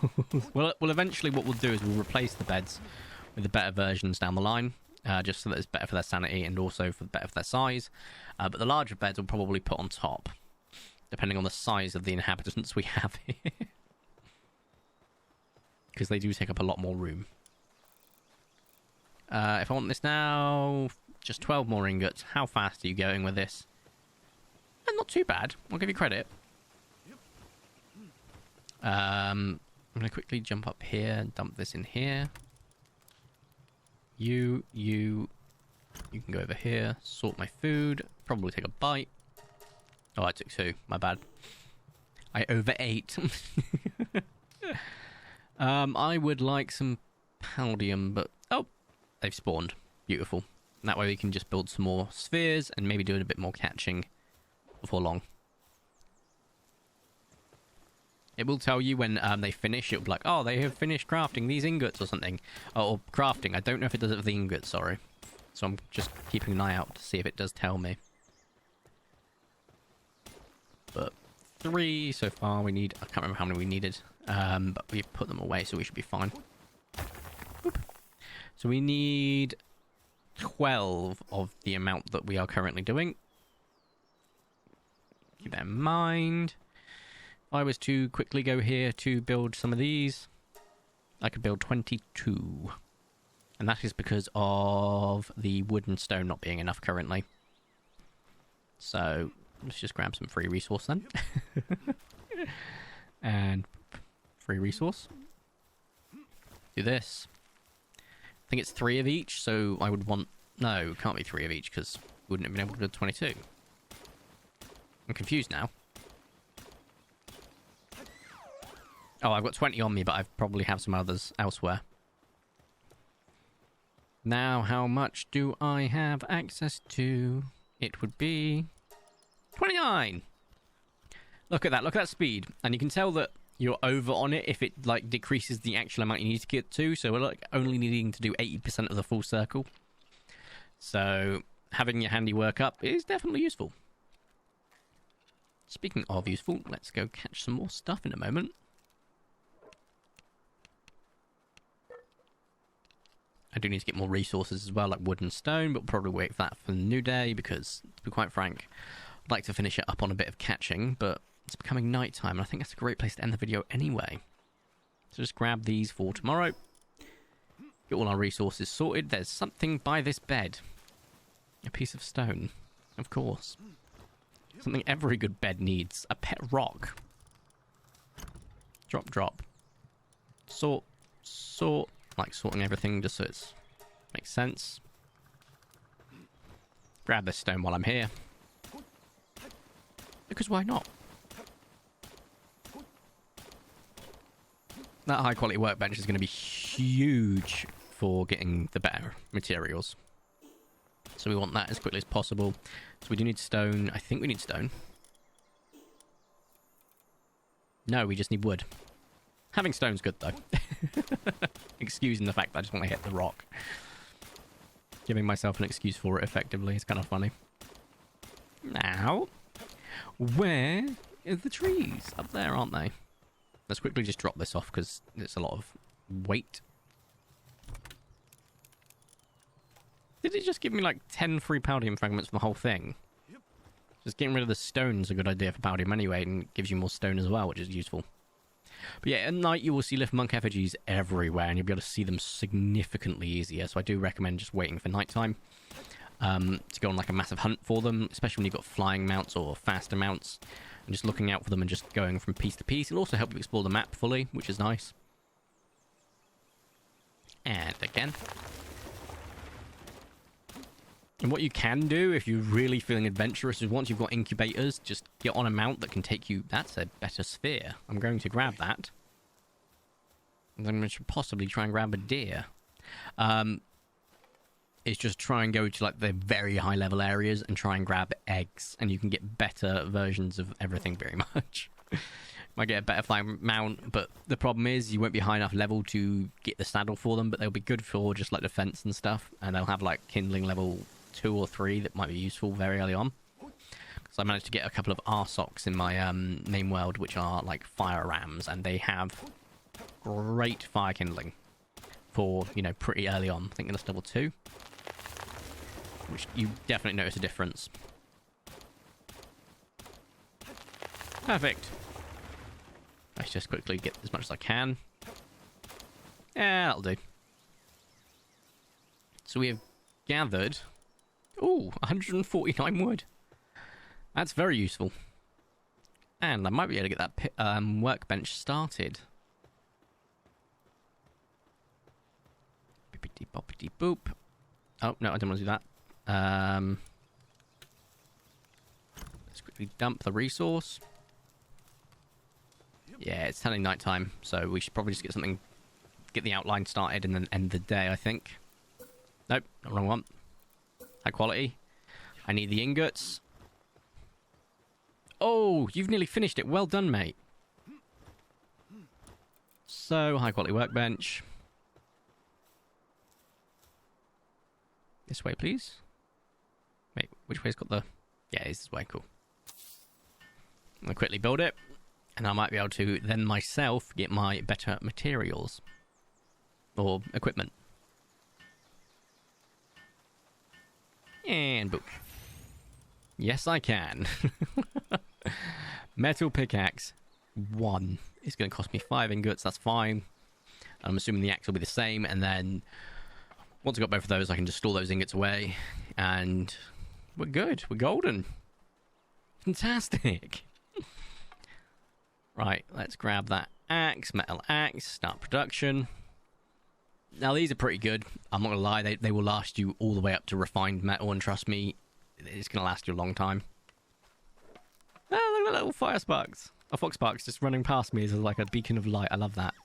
Well, eventually what we'll do is we'll replace the beds with the better versions down the line, just so that it's better for their sanity and also better for their size. But the larger beds will probably put on top, depending on the size of the inhabitants we have here. Because they do take up a lot more room. If I want this now, just 12 more ingots. How fast are you going with this? Not too bad. I'll give you credit. I'm going to quickly jump up here and dump this in here. You can go over here, sort my food, probably take a bite. Oh, I took 2. My bad. I overate. I would like some paldium, but... Oh, they've spawned. Beautiful. And that way we can just build some more spheres and maybe do a bit more catching before long. It will tell you when they finish. It'll be like, oh, they have finished crafting these ingots or something. Oh, or crafting. I don't know if it does it with the ingots, sorry. So I'm just keeping an eye out to see if it does tell me. But 3 so far we need. I can't remember how many we needed. But we've put them away, so we should be fine. Oop. So we need 12 of the amount that we are currently doing. Keep that in mind. If I was to quickly go here to build some of these, I could build 22. And that is because of the wood and stone not being enough currently. So let's just grab some free resource then. And free resource. Do this. I think it's 3 of each, so I would want... No, it can't be 3 of each, because we wouldn't have been able to build 22. I'm confused now. Oh, I've got 20 on me, but I probably have some others elsewhere. Now, how much do I have access to? It would be 29. Look at that. Look at that speed. And you can tell that you're over on it if it like decreases the actual amount you need to get to. So we're like only needing to do 80% of the full circle. So having your handiwork up is definitely useful. Speaking of useful, let's go catch some more stuff in a moment. I do need to get more resources as well, like wood and stone, but we'll probably wait for that for the new day because, to be quite frank, I'd like to finish it up on a bit of catching, but it's becoming night time, and I think that's a great place to end the video anyway. So just grab these for tomorrow. Get all our resources sorted. There's something by this bed. A piece of stone, of course. Something every good bed needs. A pet rock. Drop, drop. Sort, sort. Like sorting everything just so it makes sense. Grab this stone while I'm here. Because why not? That high quality workbench is going to be huge for getting the better materials. So we want that as quickly as possible. So we do need stone. I think we need stone. No, we just need wood. Having stone's good though. Excusing the fact that I just want to hit the rock. Giving myself an excuse for it effectively. It's kind of funny. Now, where are the trees? Up there, aren't they? Let's quickly just drop this off because it's a lot of weight. Did it just give me like 10 free paldium fragments for the whole thing? Just getting rid of the stone is a good idea for paldium anyway, and it gives you more stone as well, which is useful. But yeah, at night you will see lift monk effigies everywhere, and you'll be able to see them significantly easier, so I do recommend just waiting for nighttime. to go on like a massive hunt for them, especially when you've got flying mounts or faster mounts, and just looking out for them and just going from piece to piece. It'll also help you explore the map fully, which is nice. And again. And what you can do if you're really feeling adventurous is once you've got incubators, just get on a mount that can take you... That's a better sphere. I'm going to grab that. And then we should possibly try and grab a deer. It's just try and go to like the very high level areas and try and grab eggs. And you can get better versions of everything very much. Might get a better flying mount, but the problem is you won't be high enough level to get the saddle for them, but they'll be good for just like defense and stuff. And they'll have like kindling level 2 or 3 that might be useful very early on. So I managed to get a couple of RSOCs in my main world, which are like fire rams, and they have great fire kindling for, you know, pretty early on. I think that's level 2, which you definitely notice a difference. Perfect. Let's just quickly get as much as I can. Yeah, that'll do. So we have gathered... Ooh, 149 wood. That's very useful. And I might be able to get that workbench started. Bippity boppity boop. Oh, no, I don't want to do that. Let's quickly dump the resource. Yeah, it's turning nighttime, so we should probably just get the outline started and then end the day, I think. Nope, not wrong one. High quality. I need the ingots. Oh, you've nearly finished it. Well done, mate. So, high quality workbench. This way, please. Wait, which way's got the... Yeah, it's this way. Cool. I'm going to quickly build it. And I might be able to then myself get my better materials. Or equipment. And boop. Yes, I can. Metal pickaxe. 1. It's going to cost me 5 ingots. That's fine. I'm assuming the axe will be the same. And then once I've got both of those, I can just store those ingots away. And we're good. We're golden. Fantastic. Right, let's grab that axe. Metal axe. Start production. Now, these are pretty good. I'm not going to lie. They will last you all the way up to refined metal. And trust me, it's going to last you a long time. Oh, look at that little fire sparks. A fox sparks just running past me as like a beacon of light. I love that.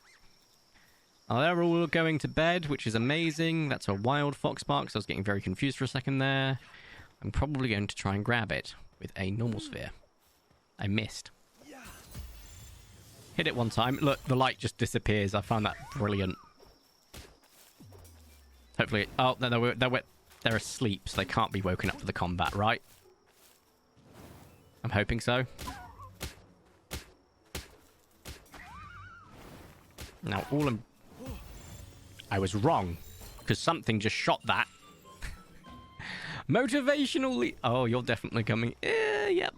Oh, they're all going to bed, which is amazing. That's a wild fox sparks. I was getting very confused for a second there. I'm probably going to try and grab it with a normal sphere. I missed. Hit it one time. Look, the light just disappears. I found that brilliant. Hopefully... Oh, they're asleep, so they can't be woken up for the combat, right? I'm hoping so. Now, I was wrong, because something just shot that. Motivational... Oh, you're definitely coming. Yep.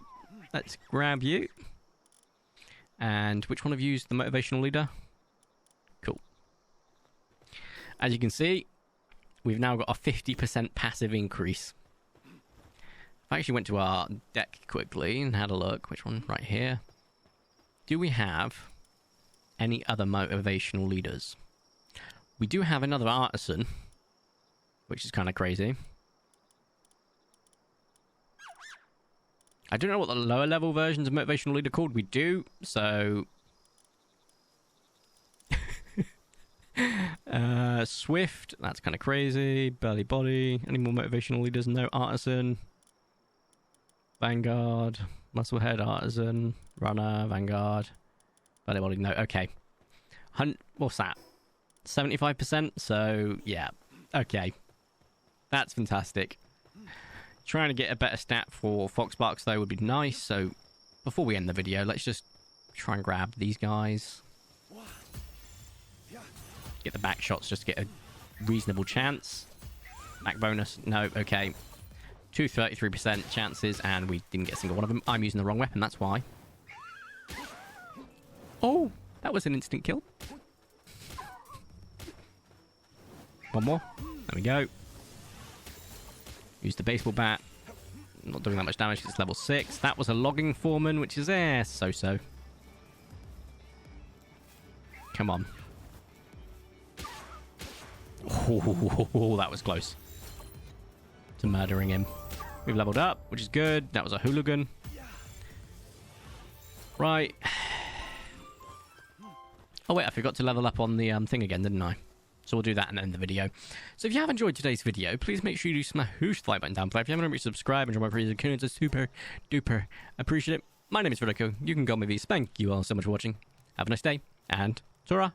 Let's grab you. And which one of you is the motivational leader? Cool. As you can see... We've now got a 50% passive increase. I actually went to our deck quickly and had a look. Which one? Right here. Do we have any other motivational leaders? We do have another artisan, which is kind of crazy. I don't know what the lower level versions of motivational leader are called. We do, so... Swift, that's kind of crazy. Belly body. Any more motivational leaders? No. Artisan, Vanguard, Musclehead, Artisan, Runner, Vanguard, belly body. No. Okay. What's that? 75%. So yeah. Okay. That's fantastic. Trying to get a better stat for Foxbarks though would be nice. So before we end the video, let's just try and grab these guys. Get the back shots just to get a reasonable chance. Back bonus. No. Okay. 33% chances, and we didn't get a single one of them. I'm using the wrong weapon, that's why. Oh, that was an instant kill. One more. There we go. Use the baseball bat. Not doing that much damage because it's level 6. That was a logging foreman, which is so-so. Come on. Oh, that was close to murdering him. We've leveled up, which is good. That was a hooligan. Right. Oh, wait, I forgot to level up on the thing again, didn't I? So we'll do that and end the video. So if you have enjoyed today's video, please make sure you do smash the like button down below. If you haven't already, subscribe and join my creators and it's super duper appreciate it. My name is Vertico. You can go maybe. Thank you all so much for watching. Have a nice day and ta-ra.